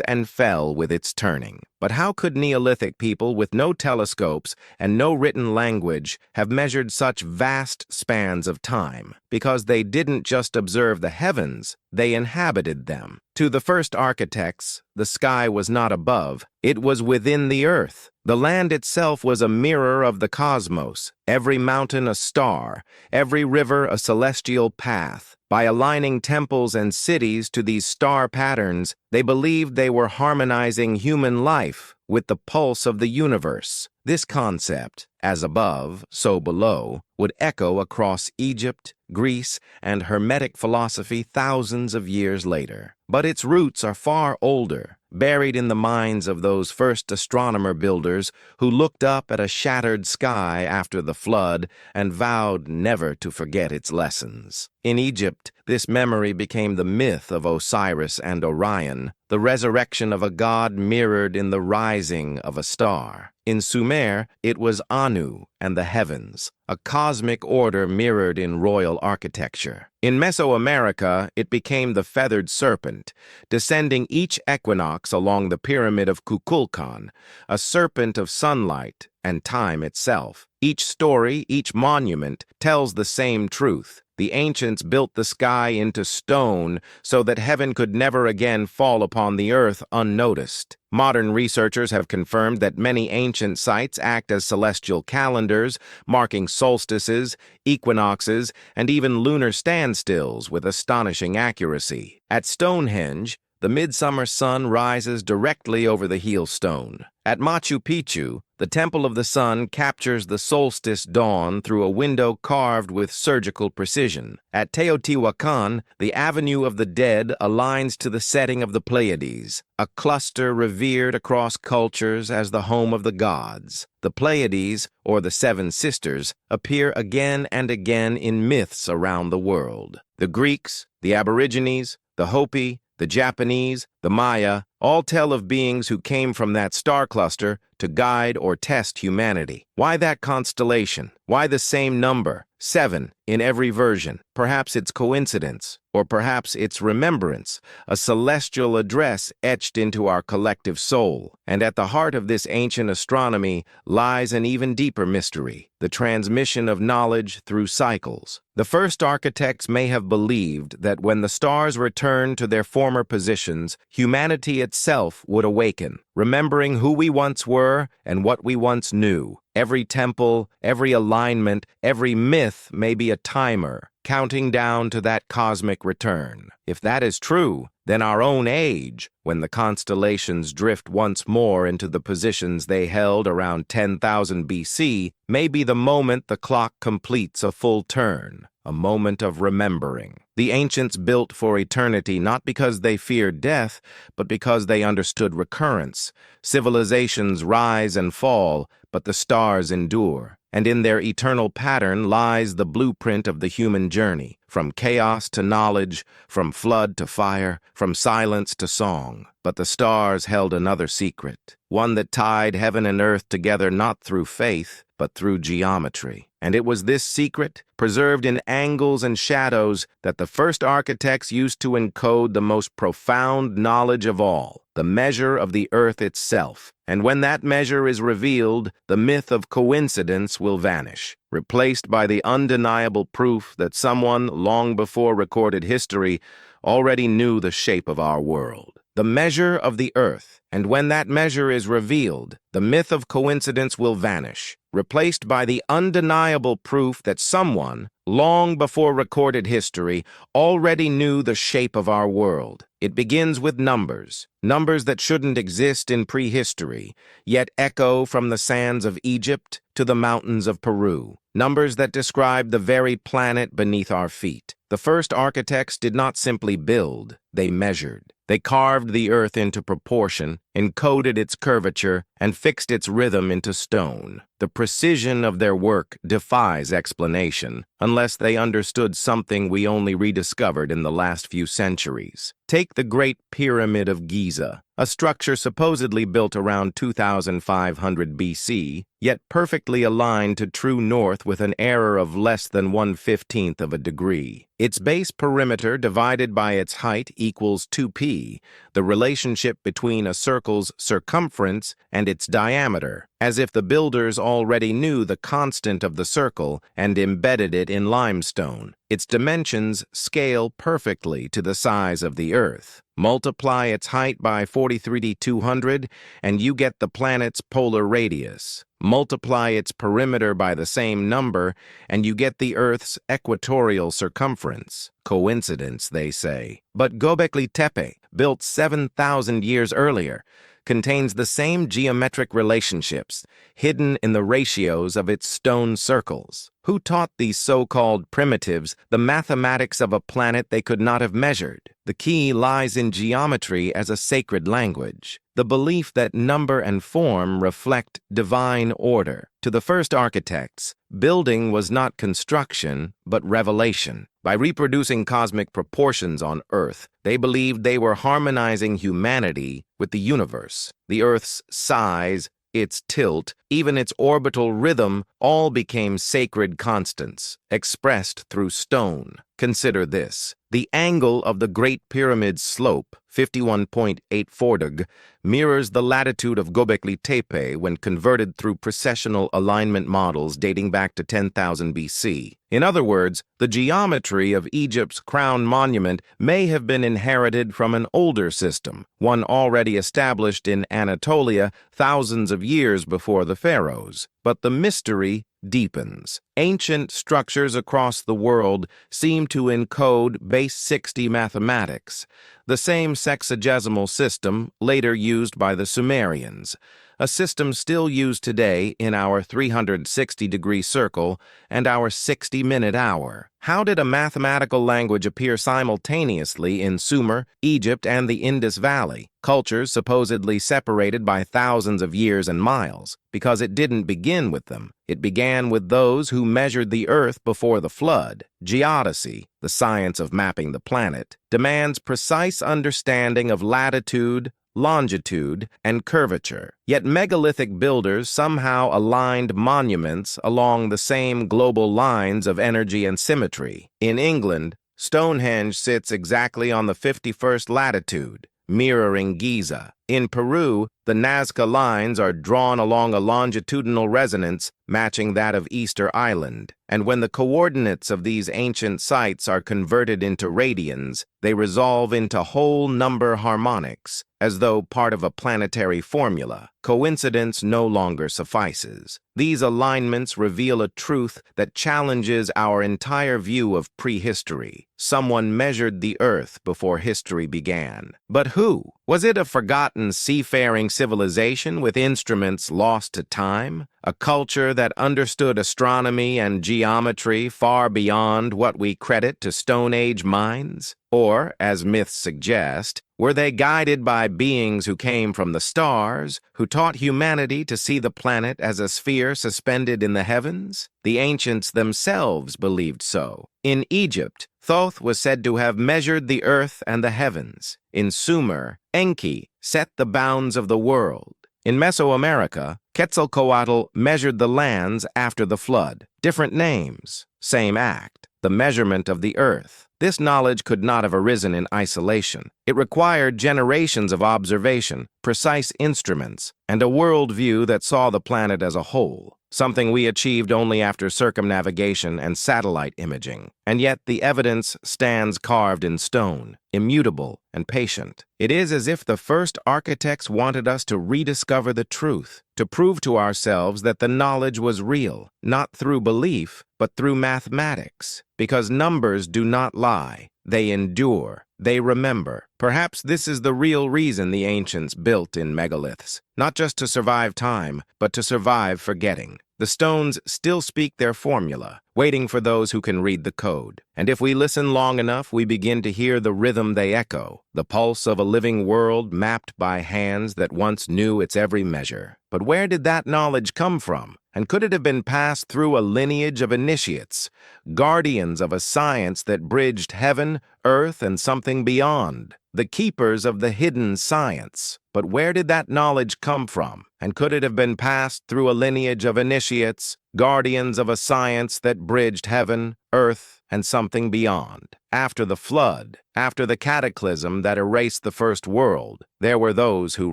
A: and fell with its turning. But how could Neolithic people with no telescopes and no written language have measured such vast spans of time? Because they didn't just observe the heavens, they inhabited them. To the first architects, the sky was not above, it was within the earth. The land itself was a mirror of the cosmos, every mountain a star, every river a celestial path. By aligning temples and cities to these star patterns, they believed they were harmonizing human life with the pulse of the universe. This concept, as above, so below, would echo across Egypt, Greece, and Hermetic philosophy thousands of years later. But its roots are far older, buried in the minds of those first astronomer builders who looked up at a shattered sky after the flood and vowed never to forget its lessons. In Egypt, this memory became the myth of Osiris and Orion, the resurrection of a god mirrored in the rising of a star. In Sumer, it was Anu and the heavens, a cosmic order mirrored in royal architecture. In Mesoamerica, it became the feathered serpent, descending each equinox along the pyramid of Kukulkan, a serpent of sunlight and time itself. Each story, each monument, tells the same truth. The ancients built the sky into stone so that heaven could never again fall upon the earth unnoticed. Modern researchers have confirmed that many ancient sites act as celestial calendars, marking solstices, equinoxes, and even lunar standstills with astonishing accuracy. At Stonehenge, the midsummer sun rises directly over the heel stone. At Machu Picchu, the Temple of the Sun captures the solstice dawn through a window carved with surgical precision. At Teotihuacan, the Avenue of the Dead aligns to the setting of the Pleiades, a cluster revered across cultures as the home of the gods. The Pleiades, or the Seven Sisters, appear again and again in myths around the world. The Greeks, the Aborigines, the Hopi, the Japanese, the Maya, all tell of beings who came from that star cluster to guide or test humanity. Why that constellation? Why the same number, 7, in every version? Perhaps it's coincidence, or perhaps it's remembrance, a celestial address etched into our collective soul. And at the heart of this ancient astronomy lies an even deeper mystery, the transmission of knowledge through cycles. The first architects may have believed that when the stars returned to their former positions, humanity itself would awaken, remembering who we once were and what we once knew. Every temple, every alignment, every myth may be a timer, counting down to that cosmic return. If that is true, then our own age, when the constellations drift once more into the positions they held around 10,000 BC, may be the moment the clock completes a full turn. a moment of remembering. The ancients built for eternity not because they feared death, but because they understood recurrence. Civilizations rise and fall, but the stars endure. And in their eternal pattern lies the blueprint of the human journey, from chaos to knowledge, from flood to fire, from silence to song. But the stars held another secret, one that tied heaven and earth together not through faith, but through geometry. And it was this secret, preserved in angles and shadows, that the first architects used to encode the most profound knowledge of all, the measure of the earth itself. And when that measure is revealed, the myth of coincidence will vanish, replaced by the undeniable proof that someone, long before recorded history, already knew the shape of our world. The measure of the earth. And when that measure is revealed, the myth of coincidence will vanish, replaced by the undeniable proof that someone, long before recorded history, already knew the shape of our world. It begins with numbers, numbers that shouldn't exist in prehistory, yet echo from the sands of Egypt to the mountains of Peru, numbers that describe the very planet beneath our feet. The first architects did not simply build, they measured. They carved the earth into proportion, encoded its curvature, and fixed its rhythm into stone. The precision of their work defies explanation, unless they understood something we only rediscovered in the last few centuries. Take the Great Pyramid of Giza, a structure supposedly built around 2500 BC, yet perfectly aligned to true north with an error of less than 1/15 of a degree. Its base perimeter divided by its height equals 2p, the relationship between a circle's circumference and its diameter, as if the builders already knew the constant of the circle and embedded it in limestone. Its dimensions scale perfectly to the size of the Earth. Multiply its height by 43,200, and you get the planet's polar radius. Multiply its perimeter by the same number, and you get the Earth's equatorial circumference. Coincidence, they say. But Göbekli Tepe, built 7,000 years earlier, contains the same geometric relationships, hidden in the ratios of its stone circles. Who taught these so-called primitives the mathematics of a planet they could not have measured? The key lies in geometry as a sacred language, the belief that number and form reflect divine order. To the first architects, building was not construction, but revelation. By reproducing cosmic proportions on Earth, they believed they were harmonizing humanity with the universe. The Earth's size, its tilt, even its orbital rhythm, all became sacred constants, expressed through stone. Consider this. The angle of the Great Pyramid's slope, 51.84°, mirrors the latitude of Göbekli Tepe when converted through precessional alignment models dating back to 10,000 BC. In other words, the geometry of Egypt's crown monument may have been inherited from an older system, one already established in Anatolia thousands of years before the pharaohs. But the mystery deepens. Ancient structures across the world seem to encode base 60 mathematics, the same sexagesimal system later used by the Sumerians, a system still used today in our 360-degree circle and our 60-minute hour. How did a mathematical language appear simultaneously in Sumer, Egypt, and the Indus Valley, cultures supposedly separated by thousands of years and miles? Because it didn't begin with them. It began with those who measured the Earth before the flood. Geodesy, the science of mapping the planet, demands precise understanding of latitude, longitude, and curvature. Yet megalithic builders somehow aligned monuments along the same global lines of energy and symmetry. In England, Stonehenge sits exactly on the 51st latitude, mirroring Giza. In Peru, the Nazca lines are drawn along a longitudinal resonance matching that of Easter Island. And when the coordinates of these ancient sites are converted into radians, they resolve into whole number harmonics, as though part of a planetary formula. Coincidence no longer suffices. These alignments reveal a truth that challenges our entire view of prehistory. Someone measured the Earth before history began. But who? Was it a forgotten seafaring civilization with instruments lost to time? A culture that understood astronomy and geometry far beyond what we credit to Stone Age minds? Or, as myths suggest, were they guided by beings who came from the stars, who taught humanity to see the planet as a sphere suspended in the heavens? The ancients themselves believed so. In Egypt, Thoth was said to have measured the earth and the heavens. In Sumer, Enki set the bounds of the world. In Mesoamerica, Quetzalcoatl measured the lands after the flood. Different names, same act, the measurement of the earth. This knowledge could not have arisen in isolation. It required generations of observation, precise instruments, and a worldview that saw the planet as a whole, something we achieved only after circumnavigation and satellite imaging. And yet the evidence stands carved in stone, immutable and patient. It is as if the first architects wanted us to rediscover the truth, to prove to ourselves that the knowledge was real, not through belief, but through mathematics. Because numbers do not lie, they endure, they remember. Perhaps this is the real reason the ancients built in megaliths, not just to survive time, but to survive forgetting. The stones still speak their formula, waiting for those who can read the code. And if we listen long enough, we begin to hear the rhythm they echo, the pulse of a living world mapped by hands that once knew its every measure. But where did that knowledge come from? And could it have been passed through a lineage of initiates, guardians of a science that bridged heaven, earth, and something beyond, the keepers of the hidden science? But where did that knowledge come from? And could it have been passed through a lineage of initiates, guardians of a science that bridged heaven, earth, and something beyond? After the flood, after the cataclysm that erased the first world, there were those who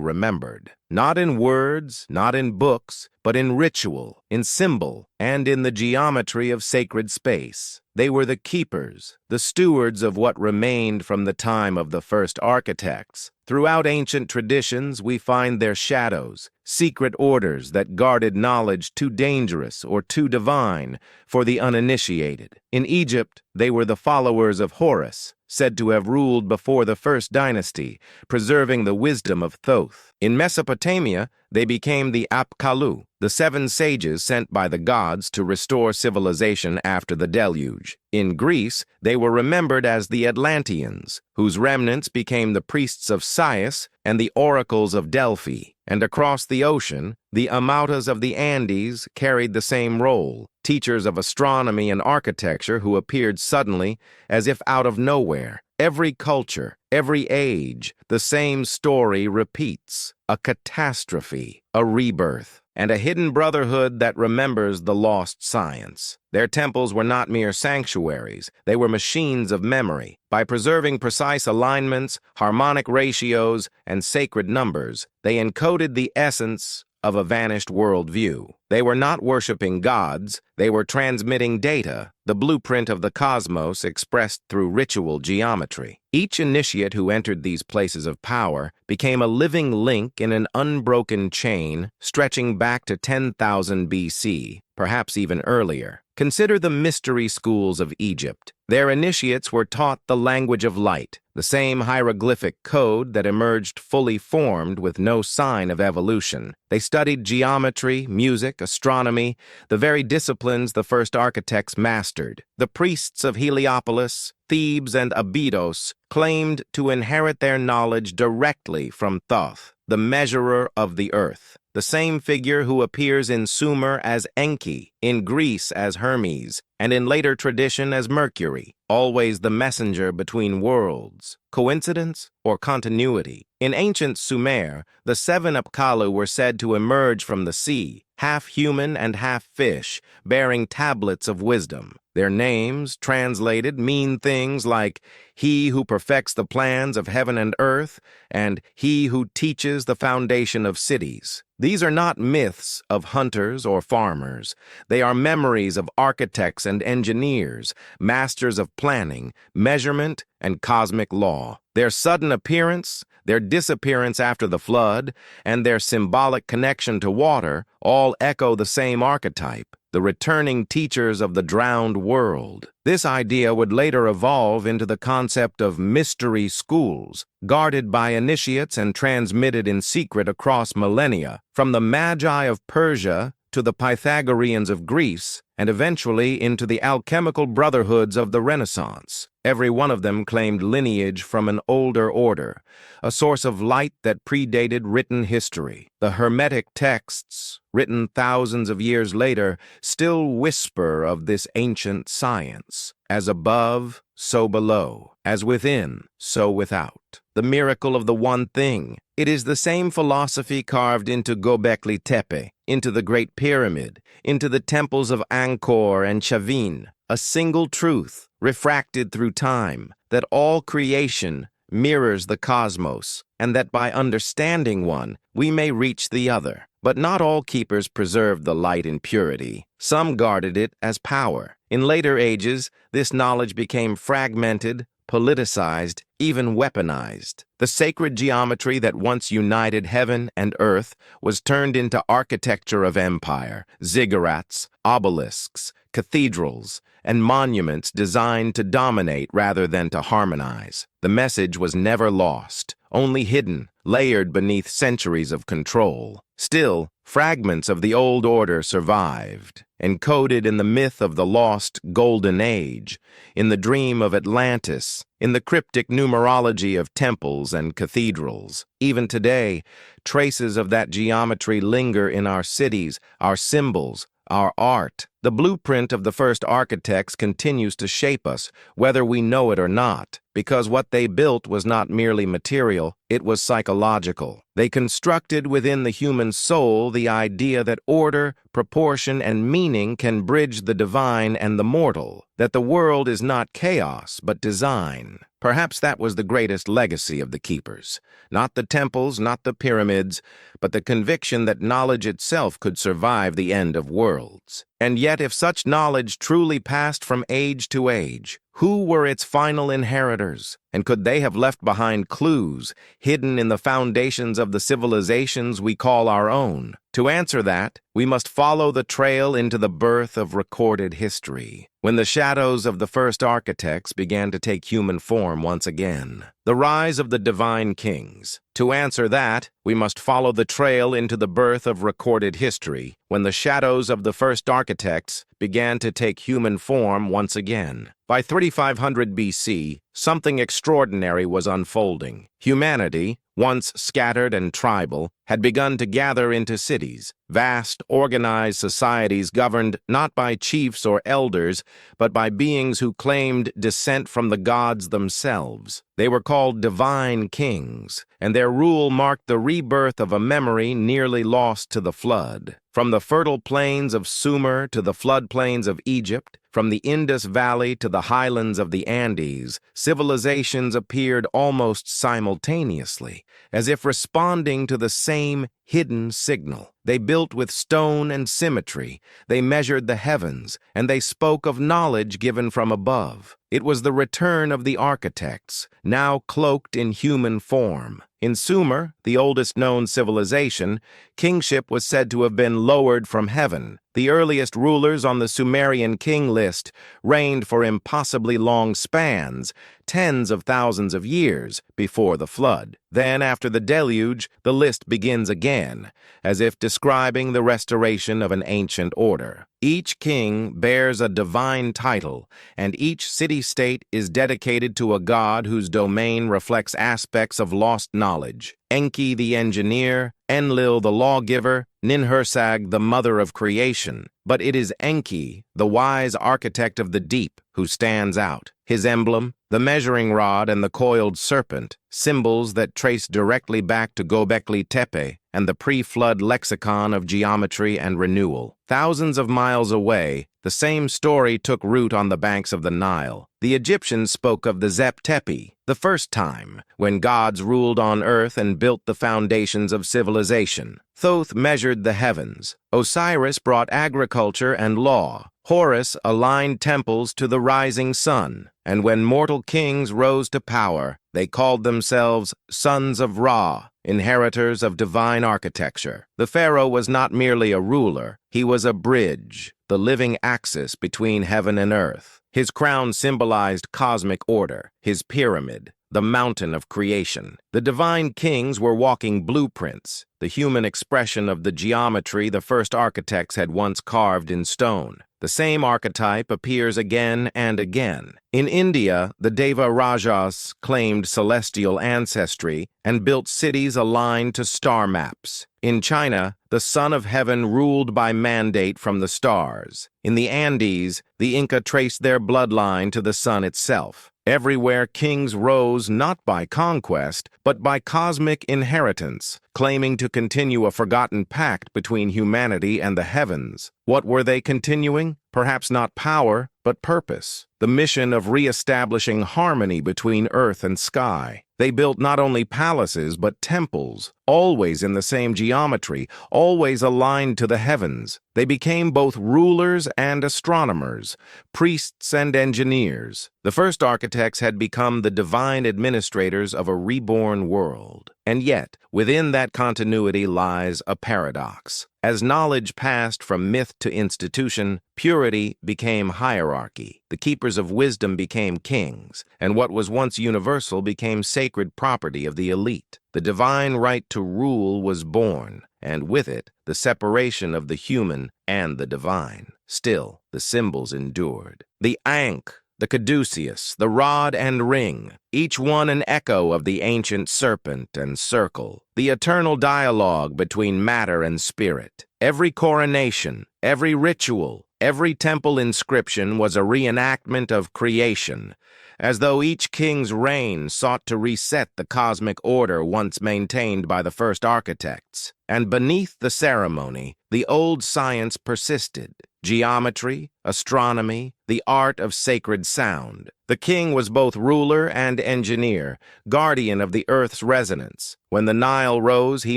A: remembered. Not in words, not in books, but in ritual, in symbol, and in the geometry of sacred space. They were the keepers, the stewards of what remained from the time of the first architects. Throughout ancient traditions, we find their shadows, secret orders that guarded knowledge too dangerous or too divine for the uninitiated. In Egypt, they were the followers of Horus, said to have ruled before the first dynasty, preserving the wisdom of Thoth. In Mesopotamia, they became the Apkallu, the 7 sages sent by the gods to restore civilization after the deluge. In Greece, they were remembered as the Atlanteans, whose remnants became the priests of Sais and the oracles of Delphi. And across the ocean, the Amautas of the Andes carried the same role, teachers of astronomy and architecture who appeared suddenly as if out of nowhere. Every culture, every age, the same story repeats. A catastrophe, a rebirth, and a hidden brotherhood that remembers the lost science. Their temples were not mere sanctuaries, they were machines of memory. By preserving precise alignments, harmonic ratios, and sacred numbers, they encoded the essence of a vanished worldview. They were not worshiping gods, they were transmitting data, the blueprint of the cosmos expressed through ritual geometry. Each initiate who entered these places of power became a living link in an unbroken chain stretching back to 10,000 BC, perhaps even earlier. Consider the mystery schools of Egypt. Their initiates were taught the language of light, the same hieroglyphic code that emerged fully formed with no sign of evolution. They studied geometry, music, astronomy, the very disciplines the first architects mastered. The priests of Heliopolis, Thebes, and Abydos claimed to inherit their knowledge directly from Thoth, the measurer of the earth. The same figure who appears in Sumer as Enki, in Greece as Hermes, and in later tradition as Mercury, always the messenger between worlds. Coincidence or continuity? In ancient Sumer, the 7 Apkallu were said to emerge from the sea, half human and half fish, bearing tablets of wisdom. Their names, translated, mean things like "He who perfects the plans of heaven and earth," and "He who teaches the foundation of cities." These are not myths of hunters or farmers. They are memories of architects and engineers, masters of planning, measurement, and cosmic law. Their sudden appearance, their disappearance after the flood, and their symbolic connection to water all echo the same archetype, the returning teachers of the drowned world. This idea would later evolve into the concept of mystery schools, guarded by initiates and transmitted in secret across millennia, from the Magi of Persia to the Pythagoreans of Greece, and eventually into the alchemical brotherhoods of the Renaissance. Every one of them claimed lineage from an older order, a source of light that predated written history. The Hermetic texts, written thousands of years later, still whisper of this ancient science. As above, so below. As within, so without. The miracle of the one thing. It is the same philosophy carved into Göbekli Tepe, into the Great Pyramid, into the temples of Angkor and Chavin. A single truth, refracted through time, that all creation mirrors the cosmos, and that by understanding one, we may reach the other. But not all keepers preserved the light in purity. Some guarded it as power. In later ages, this knowledge became fragmented, politicized, even weaponized. The sacred geometry that once united heaven and earth was turned into architecture of empire, ziggurats, obelisks, cathedrals, and monuments designed to dominate rather than to harmonize. The message was never lost, only hidden, layered beneath centuries of control. Still, fragments of the old order survived, encoded in the myth of the lost Golden Age, in the dream of Atlantis, in the cryptic numerology of temples and cathedrals. Even today, traces of that geometry linger in our cities, our symbols, our art. The blueprint of the first architects continues to shape us, whether we know it or not, because what they built was not merely material, it was psychological. They constructed within the human soul the idea that order, proportion, and meaning can bridge the divine and the mortal, that the world is not chaos, but design. Perhaps that was the greatest legacy of the keepers. Not the temples, not the pyramids, but the conviction that knowledge itself could survive the end of worlds. And yet, if such knowledge truly passed from age to age, who were its final inheritors? And could they have left behind clues hidden in the foundations of the civilizations we call our own? To answer that, we must follow the trail into the birth of recorded history, when the shadows of the first architects began to take human form once again. The rise of the divine kings. To answer that, we must follow the trail into the birth of recorded history, when the shadows of the first architects began to take human form once again. By 3500 BC, something extraordinary was unfolding. Humanity, once scattered and tribal, had begun to gather into cities, vast, organized societies governed not by chiefs or elders, but by beings who claimed descent from the gods themselves. They were called divine kings, and their rule marked the rebirth of a memory nearly lost to the flood. From the fertile plains of Sumer to the floodplains of Egypt, from the Indus Valley to the highlands of the Andes, civilizations appeared almost simultaneously, as if responding to the same hidden signal. They built with stone and symmetry, they measured the heavens, and they spoke of knowledge given from above. It was the return of the architects, now cloaked in human form. In Sumer, the oldest known civilization, kingship was said to have been lowered from heaven. The earliest rulers on the Sumerian king list reigned for impossibly long spans, tens of thousands of years before the flood. Then, after the deluge, the list begins again, as if describing the restoration of an ancient order. Each king bears a divine title, and each city-state is dedicated to a god whose domain reflects aspects of lost knowledge. Enki the engineer, Enlil the lawgiver, Ninhursag the mother of creation. But it is Enki, the wise architect of the deep, who stands out. His emblem, the measuring rod and the coiled serpent, symbols that trace directly back to Göbekli Tepe and the pre-flood lexicon of geometry and renewal. Thousands of miles away, the same story took root on the banks of the Nile. The Egyptians spoke of the Zep Tepi, the first time, when gods ruled on earth and built the foundations of civilization. Thoth measured the heavens. Osiris brought agriculture and law. Horus aligned temples to the rising sun, and when mortal kings rose to power, they called themselves sons of Ra, inheritors of divine architecture. The pharaoh was not merely a ruler, he was a bridge, the living axis between heaven and earth. His crown symbolized cosmic order, his pyramid, the mountain of creation. The divine kings were walking blueprints, the human expression of the geometry the first architects had once carved in stone. The same archetype appears again and again. In India, the Deva Rajas claimed celestial ancestry and built cities aligned to star maps. In China, the Son of Heaven ruled by mandate from the stars. In the Andes, the Inca traced their bloodline to the sun itself. Everywhere kings rose not by conquest, but by cosmic inheritance, claiming to continue a forgotten pact between humanity and the heavens. What were they continuing? Perhaps not power, but purpose. The mission of re-establishing harmony between earth and sky. They built not only palaces, but temples, always in the same geometry, always aligned to the heavens. They became both rulers and astronomers, priests and engineers. The first architects had become the divine administrators of a reborn world. And yet, within that continuity lies a paradox. As knowledge passed from myth to institution, purity became hierarchy. The keepers of wisdom became kings, and what was once universal became sacred property of the elite. The divine right to rule was born, and with it, the separation of the human and the divine. Still, the symbols endured. The Ankh, the caduceus, the rod and ring, each one an echo of the ancient serpent and circle, the eternal dialogue between matter and spirit. Every coronation, every ritual, every temple inscription was a reenactment of creation, as though each king's reign sought to reset the cosmic order once maintained by the first architects. And beneath the ceremony, the old science persisted. Geometry, astronomy, the art of sacred sound. The king was both ruler and engineer, guardian of the earth's resonance. When the Nile rose, he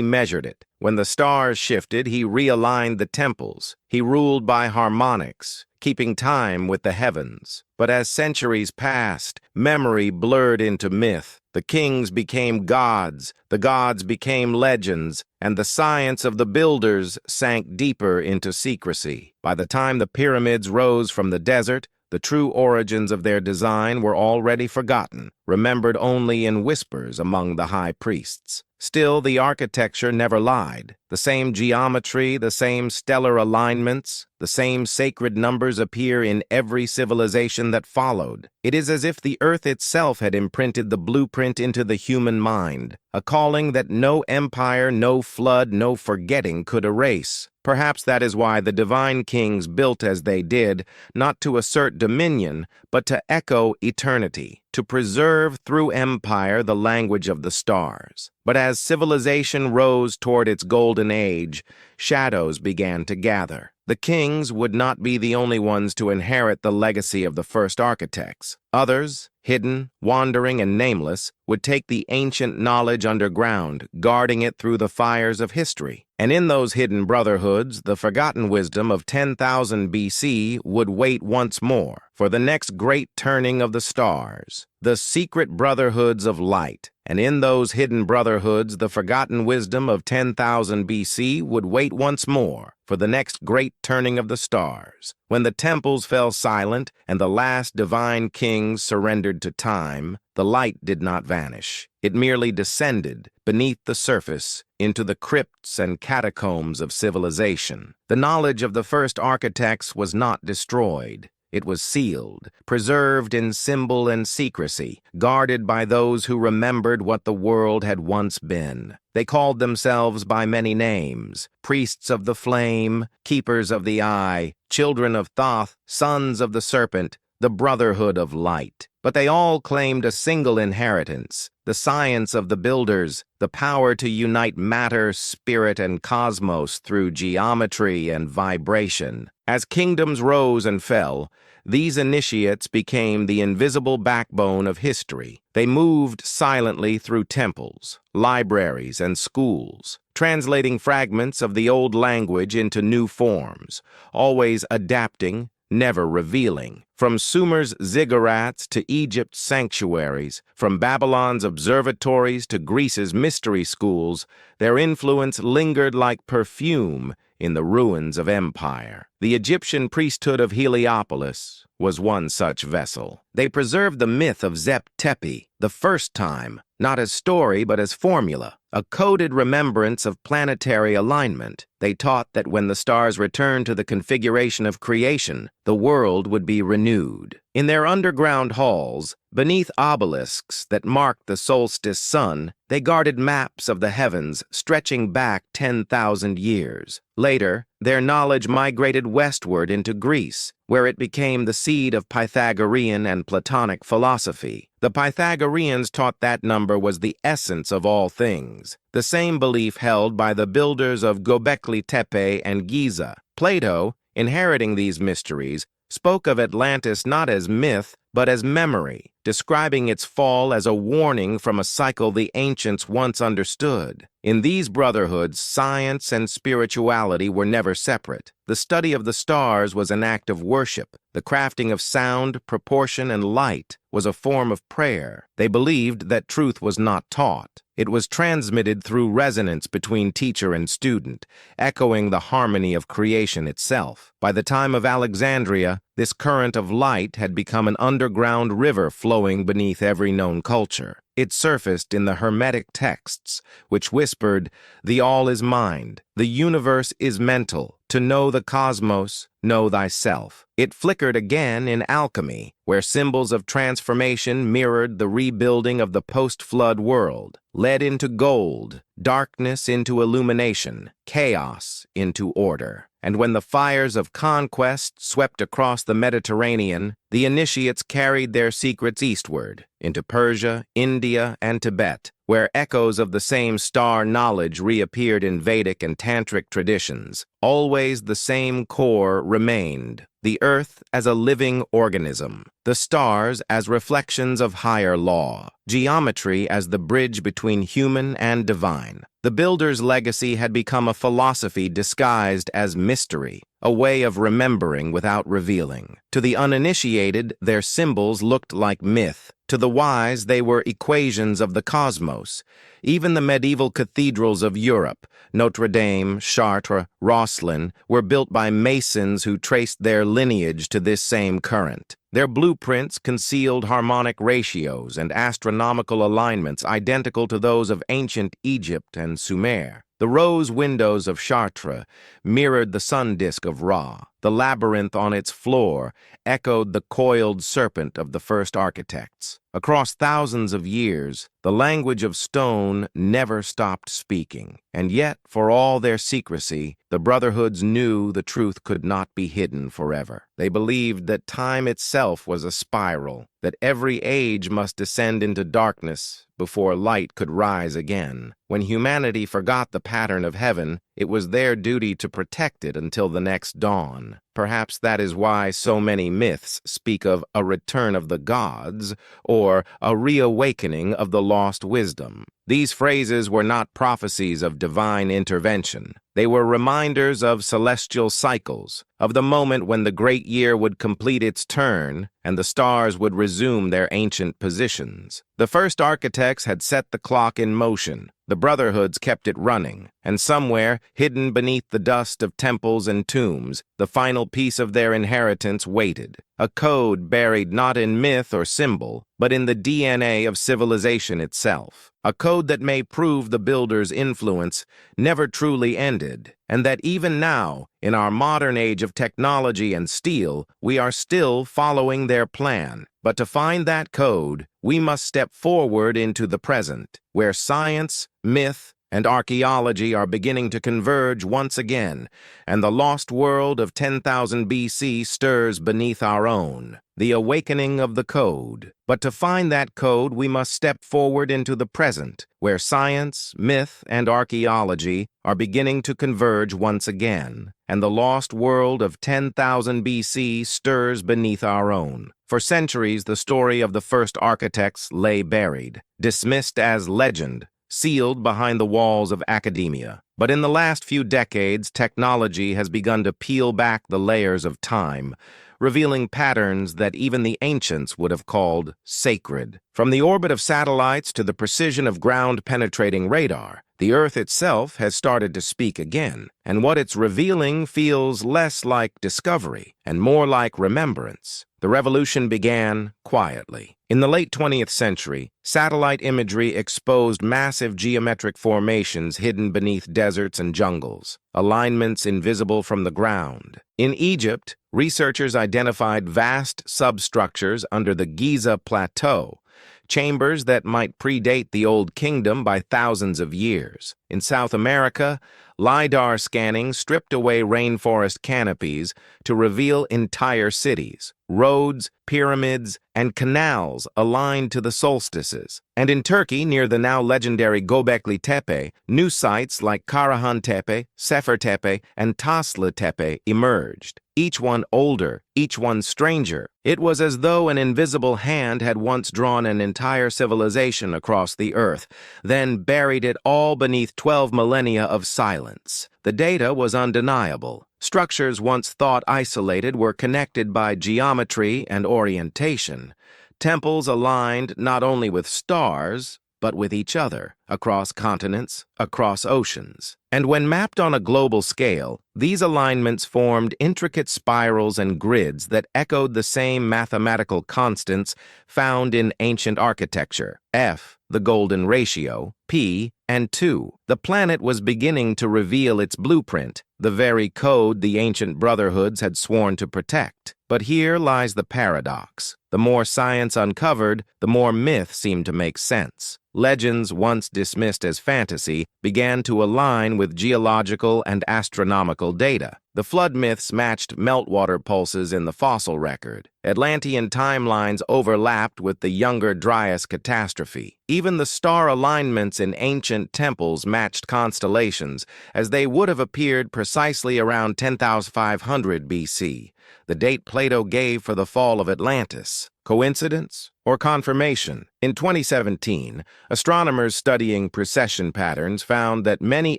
A: measured it. When the stars shifted, he realigned the temples. He ruled by harmonics, keeping time with the heavens. But as centuries passed, memory blurred into myth. The kings became gods, the gods became legends, and the science of the builders sank deeper into secrecy. By the time the pyramids rose from the desert, the true origins of their design were already forgotten, remembered only in whispers among the high priests. Still, the architecture never lied. The same geometry, the same stellar alignments, the same sacred numbers appear in every civilization that followed. It is as if the earth itself had imprinted the blueprint into the human mind, a calling that no empire, no flood, no forgetting could erase. Perhaps that is why the divine kings built as they did, not to assert dominion, but to echo eternity, to preserve through empire the language of the stars. But as civilization rose toward its golden age, shadows began to gather. The kings would not be the only ones to inherit the legacy of the first architects. Others, hidden, wandering, and nameless, would take the ancient knowledge underground, guarding it through the fires of history. And in those hidden brotherhoods, the forgotten wisdom of 10,000 BC would wait once more for the next great turning of the stars, the secret brotherhoods of light. And in those hidden brotherhoods, the forgotten wisdom of 10,000 BC would wait once more for the next great turning of the stars. When the temples fell silent and the last divine kings surrendered to time, the light did not vanish. It merely descended beneath the surface into the crypts and catacombs of civilization. The knowledge of the first architects was not destroyed. It was sealed, preserved in symbol and secrecy, guarded by those who remembered what the world had once been. They called themselves by many names: priests of the flame, keepers of the eye, children of Thoth, sons of the serpent, the brotherhood of light. But they all claimed a single inheritance: the science of the builders, the power to unite matter, spirit, and cosmos through geometry and vibration. As kingdoms rose and fell, these initiates became the invisible backbone of history. They moved silently through temples, libraries, and schools, translating fragments of the old language into new forms, always adapting, never revealing. From Sumer's ziggurats to Egypt's sanctuaries, from Babylon's observatories to Greece's mystery schools, their influence lingered like perfume in the ruins of empire. The Egyptian priesthood of Heliopolis was one such vessel. They preserved the myth of Zep Tepi, the first time, not as story but as formula, a coded remembrance of planetary alignment. They taught that when the stars returned to the configuration of creation, the world would be renewed. In their underground halls, beneath obelisks that marked the solstice sun, they guarded maps of the heavens stretching back 10,000 years. Later, their knowledge migrated westward into Greece, where it became the seed of Pythagorean and Platonic philosophy. The Pythagoreans taught that number was the essence of all things, the same belief held by the builders of Göbekli Tepe and Giza. Plato, inheriting these mysteries, spoke of Atlantis not as myth, but as memory, describing its fall as a warning from a cycle the ancients once understood. In these brotherhoods, science and spirituality were never separate. The study of the stars was an act of worship. The crafting of sound, proportion, and light was a form of prayer. They believed that truth was not taught. It was transmitted through resonance between teacher and student, echoing the harmony of creation itself. By the time of Alexandria, this current of light had become an underground river flowing beneath every known culture. It surfaced in the Hermetic texts, which whispered, "The all is mind, the universe is mental, to know the cosmos, know thyself." It flickered again in alchemy, where symbols of transformation mirrored the rebuilding of the post-flood world. Lead into gold, darkness into illumination, chaos into order. And when the fires of conquest swept across the Mediterranean, the initiates carried their secrets eastward, into Persia, India, and Tibet, where echoes of the same star knowledge reappeared in Vedic and Tantric traditions. Always the same core remained: the earth as a living organism, the stars as reflections of higher law, geometry as the bridge between human and divine. The builder's legacy had become a philosophy disguised as mystery, a way of remembering without revealing. To the uninitiated, their symbols looked like myth. To the wise, they were equations of the cosmos. Even the medieval cathedrals of Europe, Notre Dame, Chartres, Rosslyn, were built by masons who traced their lineage to this same current. Their blueprints concealed harmonic ratios and astronomical alignments identical to those of ancient Egypt and Sumer. The rose windows of Chartres mirrored the sun disk of Ra. The labyrinth on its floor echoed the coiled serpent of the first architects. Across thousands of years, the language of stone never stopped speaking. And yet, for all their secrecy, the brotherhoods knew the truth could not be hidden forever. They believed that time itself was a spiral, that every age must descend into darkness before light could rise again. When humanity forgot the pattern of heaven, it was their duty to protect it until the next dawn. Perhaps that is why so many myths speak of a return of the gods or a reawakening of the lost wisdom. These phrases were not prophecies of divine intervention. They were reminders of celestial cycles, of the moment when the great year would complete its turn and the stars would resume their ancient positions. The first architects had set the clock in motion. The brotherhoods kept it running, and somewhere, hidden beneath the dust of temples and tombs, the final piece of their inheritance waited. A code buried not in myth or symbol, but in the DNA of civilization itself. A code that may prove the builder's influence never truly ended, and that even now, in our modern age of technology and steel, we are still following their plan. But to find that code, we must step forward into the present, where science, myth, and archaeology are beginning to converge once again, and the lost world of 10,000 BC stirs beneath our own. The awakening of the code. But to find that code, we must step forward into the present, where science, myth, and archaeology are beginning to converge once again, and the lost world of 10,000 BC stirs beneath our own. For centuries, the story of the first architects lay buried, dismissed as legend, sealed behind the walls of academia. But in the last few decades, technology has begun to peel back the layers of time, revealing patterns that even the ancients would have called sacred. From the orbit of satellites to the precision of ground-penetrating radar, the Earth itself has started to speak again, and what it's revealing feels less like discovery and more like remembrance. The revolution began quietly. In the late 20th century, satellite imagery exposed massive geometric formations hidden beneath deserts and jungles, alignments invisible from the ground. In Egypt, researchers identified vast substructures under the Giza Plateau, chambers that might predate the Old Kingdom by thousands of years. In South America, LiDAR scanning stripped away rainforest canopies to reveal entire cities, roads, pyramids, and canals aligned to the solstices. And in Turkey, near the now legendary Göbekli Tepe, new sites like Karahan Tepe, Sefer Tepe, and Taslı Tepe emerged, each one older, each one stranger. It was as though an invisible hand had once drawn an entire civilization across the earth, then buried it all beneath 12 millennia of silence. The data was undeniable. Structures once thought isolated were connected by geometry and orientation. Temples aligned not only with stars, but with each other, across continents, across oceans. And when mapped on a global scale, these alignments formed intricate spirals and grids that echoed the same mathematical constants found in ancient architecture: F, the golden ratio, P, and 2. The planet was beginning to reveal its blueprint, the very code the ancient brotherhoods had sworn to protect. But here lies the paradox. The more science uncovered, the more myth seemed to make sense. Legends once dismissed as fantasy began to align with geological and astronomical data. The flood myths matched meltwater pulses in the fossil record. Atlantean timelines overlapped with the Younger Dryas catastrophe. Even the star alignments in ancient temples matched constellations, as they would have appeared precisely around 10,500 BC, the date Plato gave for the fall of Atlantis. Coincidence or confirmation? In 2017, astronomers studying precession patterns found that many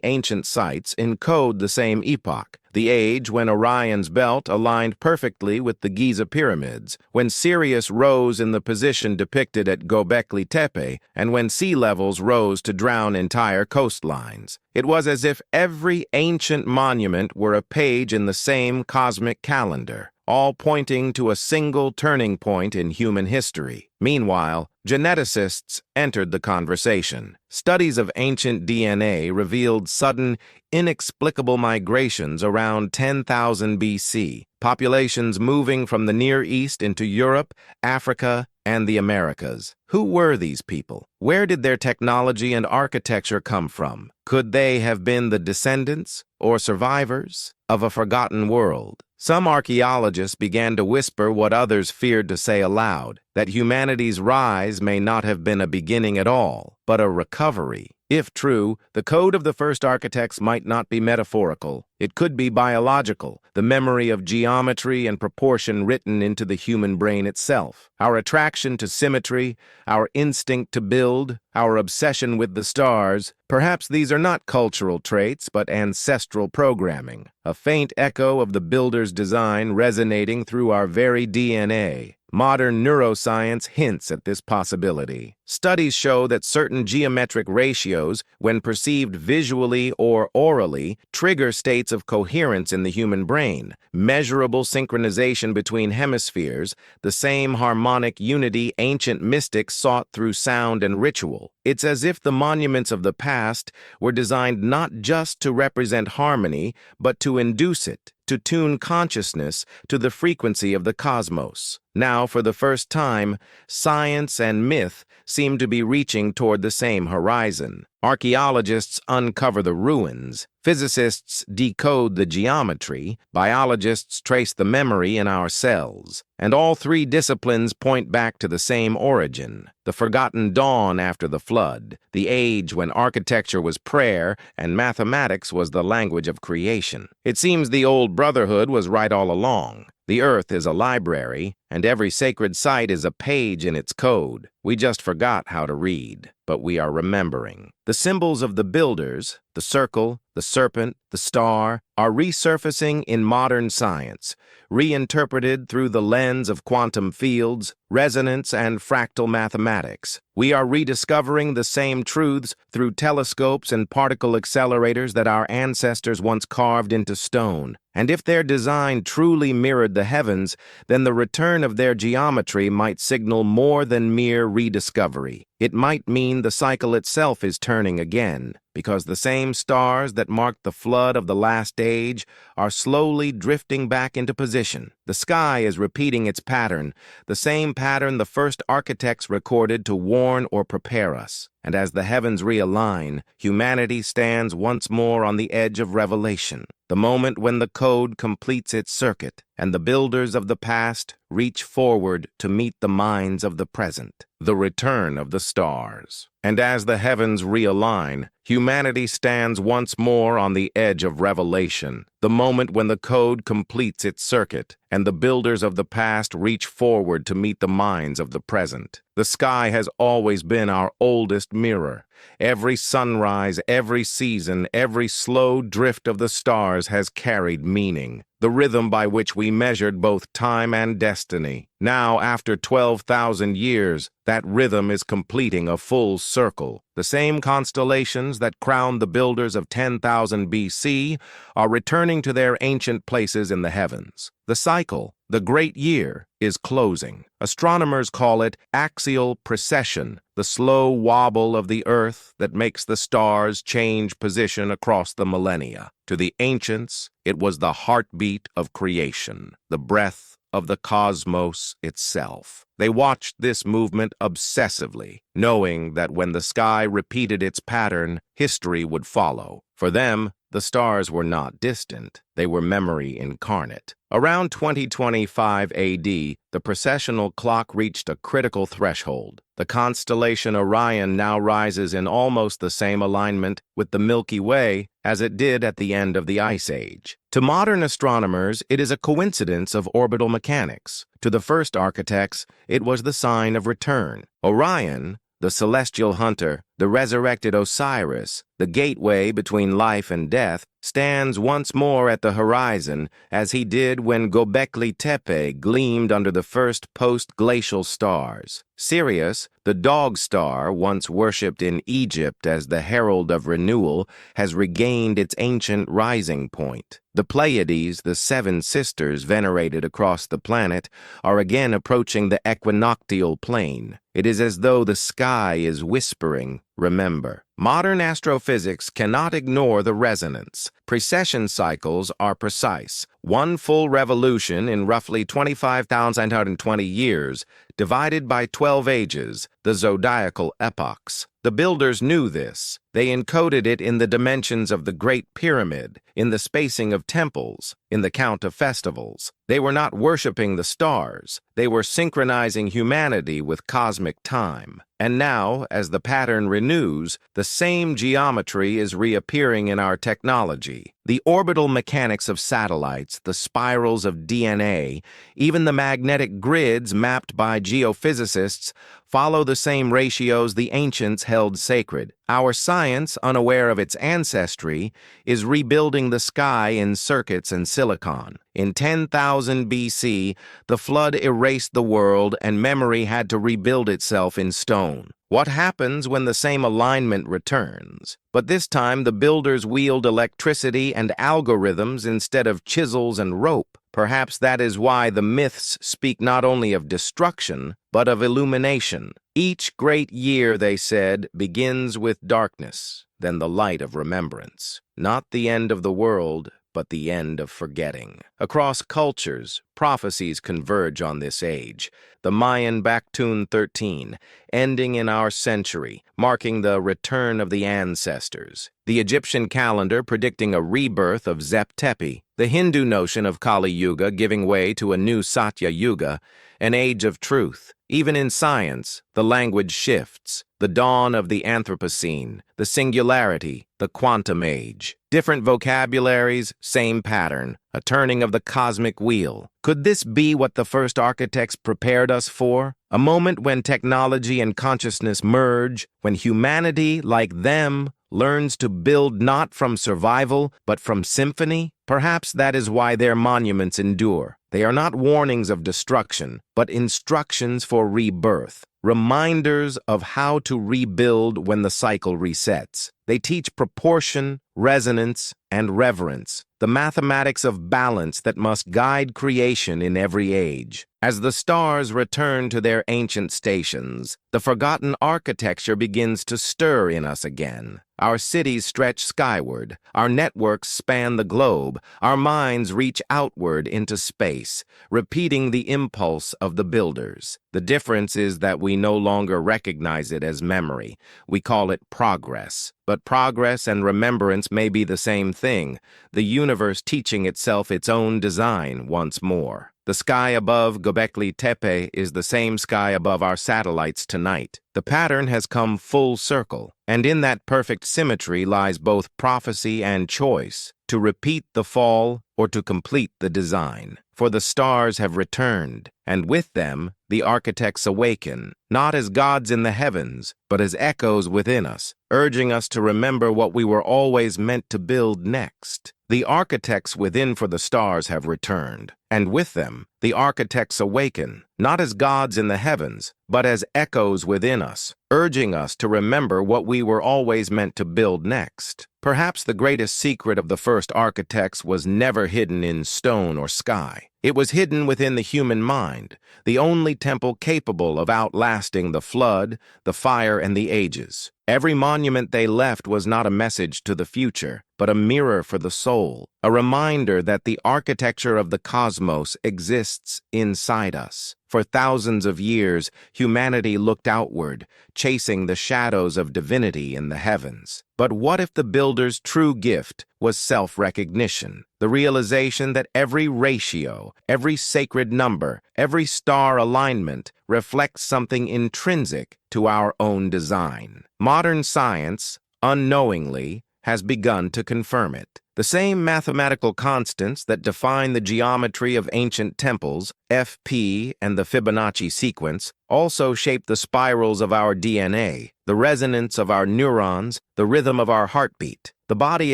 A: ancient sites encode the same epoch, the age when Orion's belt aligned perfectly with the Giza pyramids, when Sirius rose in the position depicted at Göbekli Tepe, and when sea levels rose to drown entire coastlines. It was as if every ancient monument were a page in the same cosmic calendar, all pointing to a single turning point in human history. Meanwhile, geneticists entered the conversation. Studies of ancient DNA revealed sudden, inexplicable migrations around 10,000 BC, populations moving from the Near East into Europe, Africa, and the Americas. Who were these people? Where did their technology and architecture come from? Could they have been the descendants or survivors of a forgotten world? Some archaeologists began to whisper what others feared to say aloud, that humanity's rise may not have been a beginning at all, but a recovery. If true, the code of the first architects might not be metaphorical. It could be biological, the memory of geometry and proportion written into the human brain itself. Our attraction to symmetry, our instinct to build, our obsession with the stars, perhaps these are not cultural traits but ancestral programming, a faint echo of the builder's design resonating through our very DNA. Modern neuroscience hints at this possibility. Studies show that certain geometric ratios, when perceived visually or orally, trigger states of coherence in the human brain, measurable synchronization between hemispheres, the same harmonic unity ancient mystics sought through sound and ritual. It's as if the monuments of the past were designed not just to represent harmony, but to induce it, to tune consciousness to the frequency of the cosmos. Now, for the first time, science and myth seem to be reaching toward the same horizon. Archaeologists uncover the ruins, physicists decode the geometry, biologists trace the memory in our cells, and all three disciplines point back to the same origin, the forgotten dawn after the flood, the age when architecture was prayer and mathematics was the language of creation. It seems the old brotherhood was right all along. The earth is a library, and every sacred site is a page in its code. We just forgot how to read, but we are remembering. The symbols of the builders, the circle, the serpent, the star, are resurfacing in modern science, reinterpreted through the lens of quantum fields, resonance, and fractal mathematics. We are rediscovering the same truths through telescopes and particle accelerators that our ancestors once carved into stone. And if their design truly mirrored the heavens, then the return of their geometry might signal more than mere rediscovery. It might mean the cycle itself is turning again, because the same stars that marked the flood of the last age are slowly drifting back into position. The sky is repeating its pattern, the same pattern the first architects recorded to warn or prepare us. And as the heavens realign, humanity stands once more on the edge of revelation, the moment when the code completes its circuit, and the builders of the past reach forward to meet the minds of the present. The return of the stars. And as the heavens realign, humanity stands once more on the edge of revelation, the moment when the code completes its circuit, and the builders of the past reach forward to meet the minds of the present. The sky has always been our oldest mirror. Every sunrise, every season, every slow drift of the stars has carried meaning, the rhythm by which we measured both time and destiny. Now, after 12,000 years, that rhythm is completing a full circle. The same constellations that crowned the builders of 10,000 BC are returning to their ancient places in the heavens. The cycle, the great year, is closing. Astronomers call it axial precession, the slow wobble of the Earth that makes the stars change position across the millennia. To the ancients, it was the heartbeat of creation, the breath of the cosmos itself. They watched this movement obsessively, knowing that when the sky repeated its pattern, history would follow. For them, the stars were not distant. They were memory incarnate. Around 2025 AD, the precessional clock reached a critical threshold. The constellation Orion now rises in almost the same alignment with the Milky Way as it did at the end of the Ice Age. To modern astronomers, it is a coincidence of orbital mechanics. To the first architects, it was the sign of return. Orion, the celestial hunter, the resurrected Osiris, the gateway between life and death, stands once more at the horizon as he did when Göbekli Tepe gleamed under the first post-glacial stars. Sirius, the dog star once worshipped in Egypt as the herald of renewal, has regained its ancient rising point. The Pleiades, the seven sisters venerated across the planet, are again approaching the equinoctial plane. It is as though the sky is whispering, "Remember." Modern astrophysics cannot ignore the resonance. Precession cycles are precise. One full revolution in roughly 25,120 years, divided by 12 ages, the zodiacal epochs. The builders knew this. They encoded it in the dimensions of the Great Pyramid, in the spacing of temples, in the count of festivals. They were not worshiping the stars. They were synchronizing humanity with cosmic time. And now, as the pattern renews, the same geometry is reappearing in our technology. The orbital mechanics of satellites, the spirals of DNA, even the magnetic grids mapped by geophysicists follow the same ratios the ancients held sacred. Our science, unaware of its ancestry, is rebuilding the sky in circuits and silicon. In 10,000 BC, the flood erased the world and memory had to rebuild itself in stone. What happens when the same alignment returns? But this time the builders wield electricity and algorithms instead of chisels and rope. Perhaps that is why the myths speak not only of destruction, but of illumination. Each great year, they said, begins with darkness, then the light of remembrance. Not the end of the world, but the end of forgetting. Across cultures, prophecies converge on this age. The Mayan Baktun 13, ending in our century, marking the return of the ancestors. The Egyptian calendar predicting a rebirth of Zep Tepi. The Hindu notion of Kali Yuga giving way to a new Satya Yuga, an age of truth. Even in science, the language shifts. The dawn of the Anthropocene, the singularity, the quantum age. Different vocabularies, same pattern, a turning of the cosmic wheel. Could this be what the first architects prepared us for? A moment when technology and consciousness merge, when humanity, like them, learns to build not from survival, but from symphony? Perhaps that is why their monuments endure. They are not warnings of destruction, but instructions for rebirth, reminders of how to rebuild when the cycle resets. They teach proportion, resonance, and reverence, the mathematics of balance that must guide creation in every age. As the stars return to their ancient stations, the forgotten architecture begins to stir in us again. Our cities stretch skyward, our networks span the globe, our minds reach outward into space, repeating the impulse of the builders. The difference is that we no longer recognize it as memory. We call it progress. But progress and remembrance may be the same thing, the universe teaching itself its own design once more. The sky above Göbekli Tepe is the same sky above our satellites tonight. The pattern has come full circle, and in that perfect symmetry lies both prophecy and choice, to repeat the fall or to complete the design. For the stars have returned, and with them the architects awaken, not as gods in the heavens, but as echoes within us, urging us to remember what we were always meant to build next. The architects within for the stars have returned, and with them the architects awaken, not as gods in the heavens, but as echoes within us, urging us to remember what we were always meant to build next. Perhaps the greatest secret of the first architects was never hidden in stone or sky. It was hidden within the human mind, the only temple capable of outlasting the flood, the fire, and the ages. Every monument they left was not a message to the future, but a mirror for the soul, a reminder that the architecture of the cosmos exists inside us. For thousands of years, humanity looked outward, chasing the shadows of divinity in the heavens. But what if the builder's true gift was self-recognition, the realization that every ratio, every sacred number, every star alignment reflects something intrinsic to our own design? Modern science, unknowingly, has begun to confirm it. The same mathematical constants that define the geometry of ancient temples, FP and the Fibonacci sequence, also shape the spirals of our DNA, the resonance of our neurons, the rhythm of our heartbeat. The body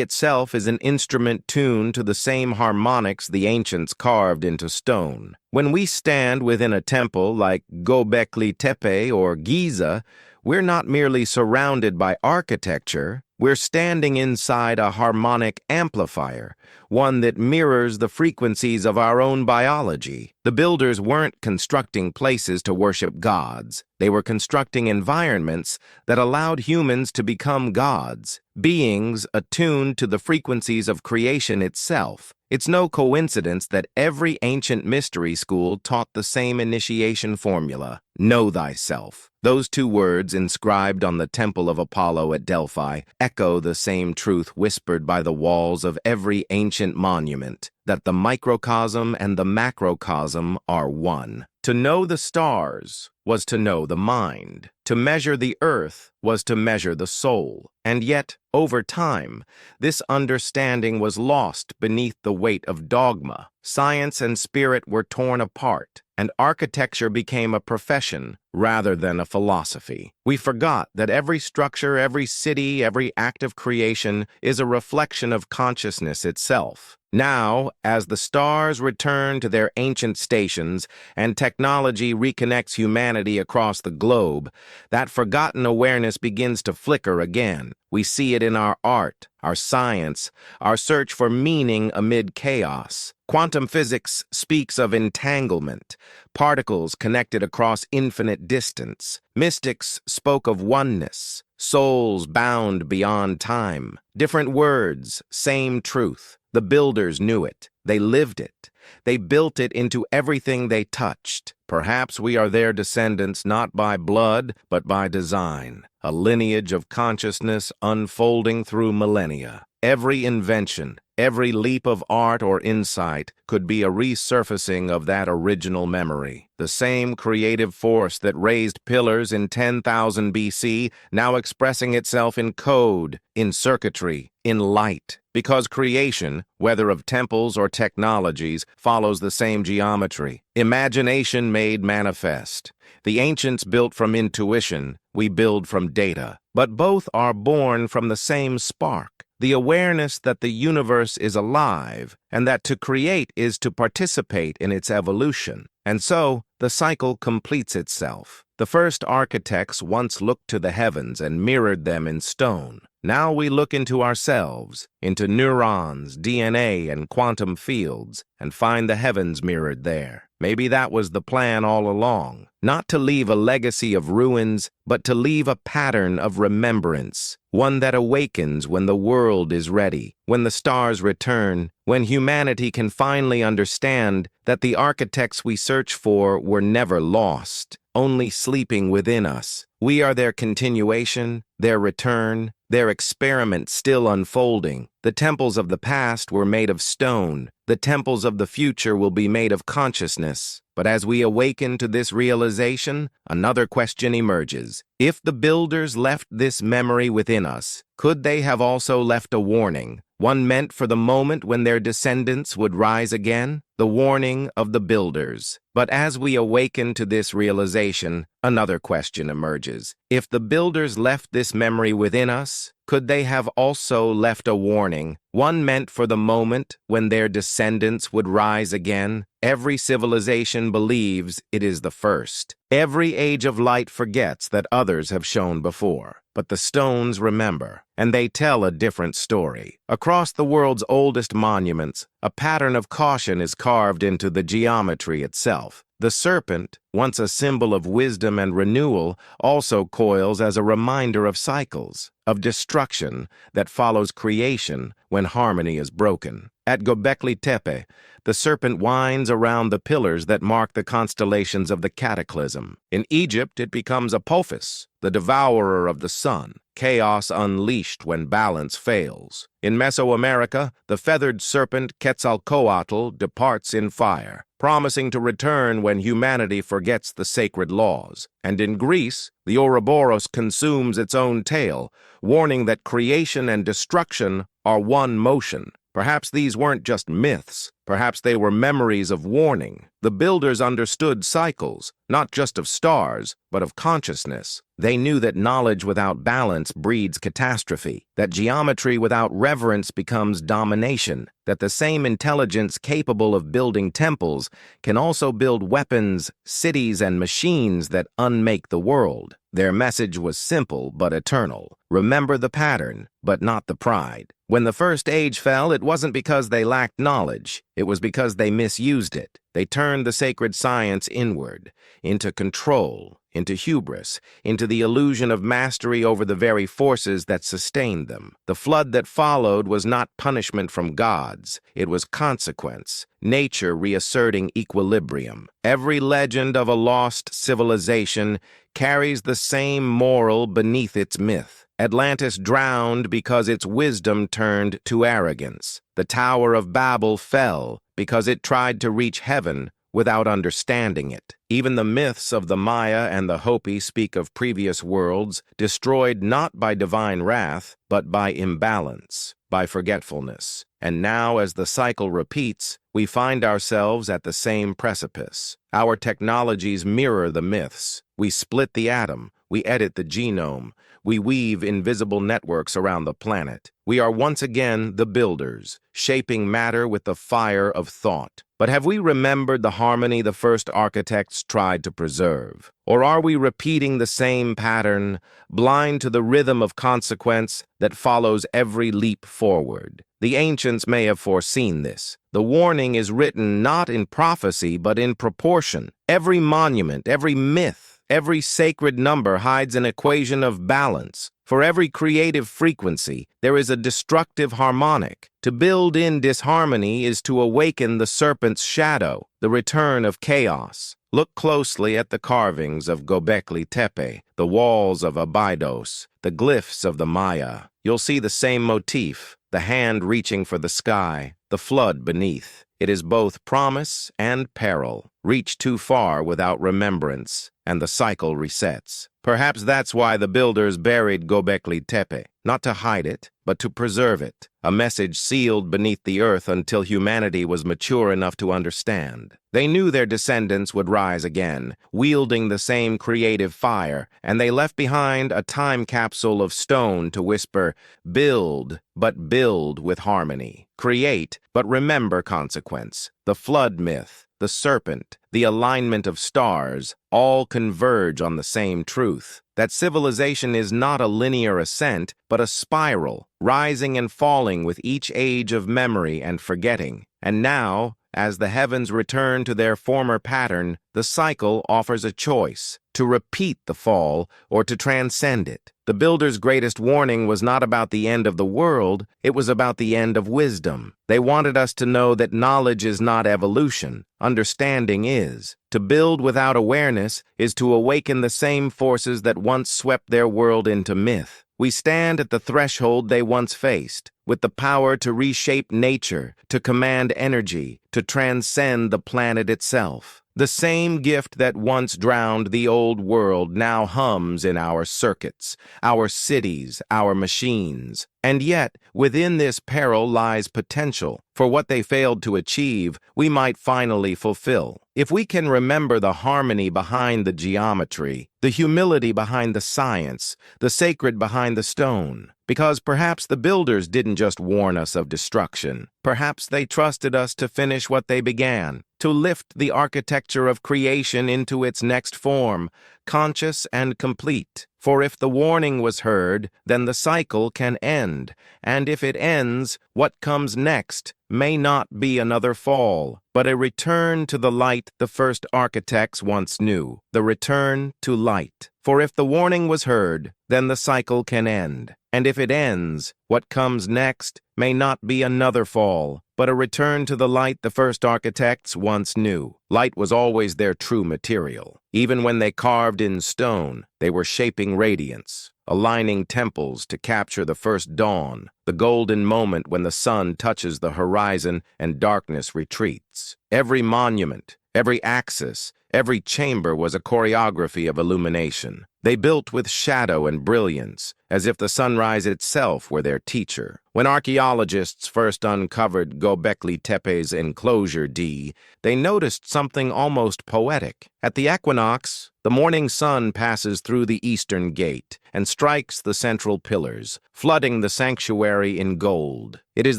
A: itself is an instrument tuned to the same harmonics the ancients carved into stone. When we stand within a temple like Göbekli Tepe or Giza, we're not merely surrounded by architecture, we're standing inside a harmonic amplifier, one that mirrors the frequencies of our own biology. The builders weren't constructing places to worship gods. They were constructing environments that allowed humans to become gods, beings attuned to the frequencies of creation itself. It's no coincidence that every ancient mystery school taught the same initiation formula: know thyself. Those two words inscribed on the Temple of Apollo at Delphi echo the same truth whispered by the walls of every ancient monument, that the microcosm and the macrocosm are one. To know the stars was to know the mind. To measure the earth was to measure the soul. And yet, over time, this understanding was lost beneath the weight of dogma. Science and spirit were torn apart, and architecture became a profession rather than a philosophy. We forgot that every structure, every city, every act of creation is a reflection of consciousness itself. Now, as the stars return to their ancient stations and technology reconnects humanity across the globe, that forgotten awareness begins to flicker again. We see it in our art, our science, our search for meaning amid chaos. Quantum physics speaks of entanglement, particles connected across infinite distance. Mystics spoke of oneness, souls bound beyond time. Different words, same truth. The builders knew it. They lived it. They built it into everything they touched. Perhaps we are their descendants not by blood, but by design, a lineage of consciousness unfolding through millennia. Every invention, every leap of art or insight could be a resurfacing of that original memory. The same creative force that raised pillars in 10,000 BC, now expressing itself in code, in circuitry, in light. Because creation, whether of temples or technologies, follows the same geometry. Imagination made manifest. The ancients built from intuition, we build from data. But both are born from the same spark. The awareness that the universe is alive and that to create is to participate in its evolution. And so, the cycle completes itself. The first architects once looked to the heavens and mirrored them in stone. Now we look into ourselves, into neurons, DNA, and quantum fields, and find the heavens mirrored there. Maybe that was the plan all along. Not to leave a legacy of ruins, but to leave a pattern of remembrance. One that awakens when the world is ready, when the stars return, when humanity can finally understand that the architects we search for were never lost, only sleeping within us. We are their continuation, their return, their experiment still unfolding. The temples of the past were made of stone. The temples of the future will be made of consciousness. But as we awaken to this realization, another question emerges. If the builders left this memory within us, could they have also left a warning? One meant for the moment when their descendants would rise again? The warning of the builders. But as we awaken to this realization, another question emerges. If the builders left this memory within us, could they have also left a warning? One meant for the moment when their descendants would rise again? Every civilization believes it is the first. Every age of light forgets that others have shone before. But the stones remember, and they tell a different story. Across the world's oldest monuments, a pattern of caution is carved into the geometry itself. The serpent, once a symbol of wisdom and renewal, also coils as a reminder of cycles, of destruction that follows creation when harmony is broken. At Göbekli Tepe, the serpent winds around the pillars that mark the constellations of the cataclysm. In Egypt, it becomes Apophis, the devourer of the sun, chaos unleashed when balance fails. In Mesoamerica, the feathered serpent Quetzalcoatl departs in fire, promising to return when humanity forgets the sacred laws. And in Greece, the Ouroboros consumes its own tail, warning that creation and destruction are one motion. Perhaps these weren't just myths. Perhaps they were memories of warning. The builders understood cycles, not just of stars, but of consciousness. They knew that knowledge without balance breeds catastrophe, that geometry without reverence becomes domination, that the same intelligence capable of building temples can also build weapons, cities, and machines that unmake the world. Their message was simple but eternal. Remember the pattern, but not the pride. When the first age fell, it wasn't because they lacked knowledge. It was because they misused it. They turned the sacred science inward, into control, into hubris, into the illusion of mastery over the very forces that sustained them. The flood that followed was not punishment from gods. It was consequence, nature reasserting equilibrium. Every legend of a lost civilization carries the same moral beneath its myth. Atlantis drowned because its wisdom turned to arrogance. The Tower of Babel fell because it tried to reach heaven without understanding it. Even the myths of the Maya and the Hopi speak of previous worlds destroyed not by divine wrath, but by imbalance, by forgetfulness. And now, as the cycle repeats, we find ourselves at the same precipice. Our technologies mirror the myths. We split the atom. We edit the genome. We weave invisible networks around the planet. We are once again the builders, shaping matter with the fire of thought. But have we remembered the harmony the first architects tried to preserve? Or are we repeating the same pattern, blind to the rhythm of consequence that follows every leap forward? The ancients may have foreseen this. The warning is written not in prophecy, but in proportion. Every monument, every myth, every sacred number hides an equation of balance. For every creative frequency, there is a destructive harmonic. To build in disharmony is to awaken the serpent's shadow, the return of chaos. Look closely at the carvings of Göbekli Tepe, the walls of Abydos, the glyphs of the Maya. You'll see the same motif. the hand reaching for the sky, the flood beneath. It is both promise and peril. Reach too far without remembrance, and the cycle resets. Perhaps that's why the builders buried Göbekli Tepe, not to hide it, but to preserve it, a message sealed beneath the earth until humanity was mature enough to understand. They knew their descendants would rise again, wielding the same creative fire, and they left behind a time capsule of stone to whisper, "Build, but build with harmony. Create, but remember consequence." The flood myth, the serpent, the alignment of stars, all converge on the same truth, that civilization is not a linear ascent, but a spiral, rising and falling with each age of memory and forgetting. And now, as the heavens return to their former pattern, the cycle offers a choice: to repeat the fall or to transcend it. The builder's greatest warning was not about the end of the world, it was about the end of wisdom. They wanted us to know that knowledge is not evolution, understanding is. To build without awareness is to awaken the same forces that once swept their world into myth. We stand at the threshold they once faced, with the power to reshape nature, to command energy, to transcend the planet itself. The same gift that once drowned the old world now hums in our circuits, our cities, our machines. And yet, within this peril lies potential. For what they failed to achieve, we might finally fulfill. If we can remember the harmony behind the geometry, the humility behind the science, the sacred behind the stone. Because perhaps the builders didn't just warn us of destruction. Perhaps they trusted us to finish what they began, to lift the architecture of creation into its next form, conscious and complete. For if the warning was heard, then the cycle can end, and if it ends, what comes next may not be another fall, but a return to the light the first architects once knew, the return to light. For if the warning was heard, then the cycle can end, and if it ends, what comes next may not be another fall, but a return to the light the first architects once knew. Light was always their true material. Even when they carved in stone, they were shaping radiance, aligning temples to capture the first dawn, the golden moment when the sun touches the horizon and darkness retreats. Every monument, every axis, every chamber was a choreography of illumination. They built with shadow and brilliance, as if the sunrise itself were their teacher. When archaeologists first uncovered Göbekli Tepe's enclosure D, they noticed something almost poetic. At the equinox, the morning sun passes through the eastern gate and strikes the central pillars, flooding the sanctuary in gold. It is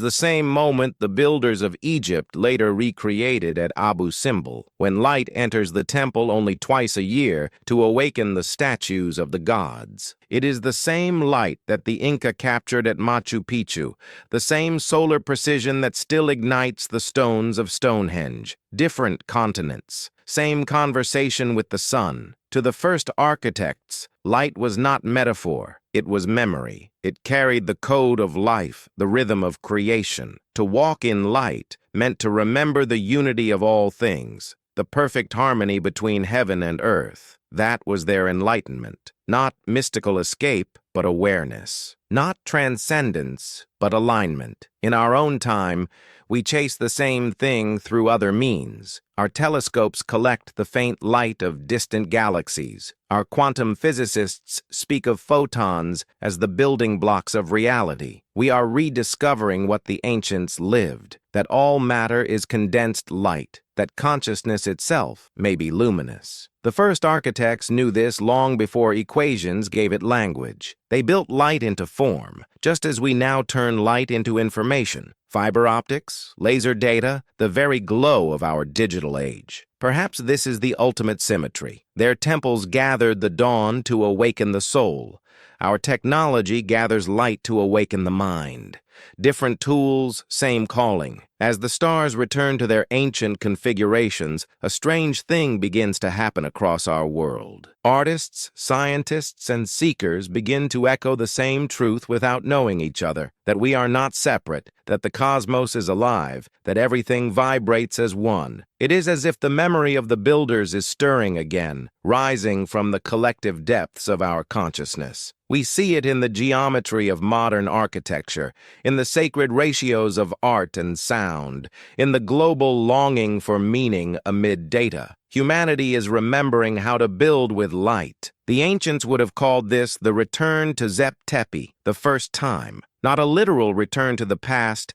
A: the same moment the builders of Egypt later recreated at Abu Simbel, when light enters the temple only twice a year to awaken the statues of the gods. It is the same light that the Inca captured at Machu Picchu, the same solar precision that still ignites the stones of Stonehenge. Different continents, same conversation with the sun. To the first architects, light was not metaphor, it was memory. It carried the code of life, the rhythm of creation. To walk in light meant to remember the unity of all things, the perfect harmony between heaven and earth. That was their enlightenment. Not mystical escape, but awareness. Not transcendence, but alignment. In our own time, we chase the same thing through other means. Our telescopes collect the faint light of distant galaxies. Our quantum physicists speak of photons as the building blocks of reality. We are rediscovering what the ancients lived, that all matter is condensed light, that consciousness itself may be luminous. The first architects knew this long before equations gave it language. They built light into form, just as we now turn light into information. Fiber optics, laser data, the very glow of our digital age. Perhaps this is the ultimate symmetry. Their temples gathered the dawn to awaken the soul. Our technology gathers light to awaken the mind. Different tools, same calling. As the stars return to their ancient configurations, a strange thing begins to happen across our world. Artists, scientists, and seekers begin to echo the same truth without knowing each other, that we are not separate, that the cosmos is alive, that everything vibrates as one. It is as if the memory of the builders is stirring again, rising from the collective depths of our consciousness. We see it in the geometry of modern architecture, in the sacred ratios of art and sound, in the global longing for meaning amid data. Humanity is remembering how to build with light. The ancients would have called this the return to Göbekli Tepe, the first time. Not a literal return to the past,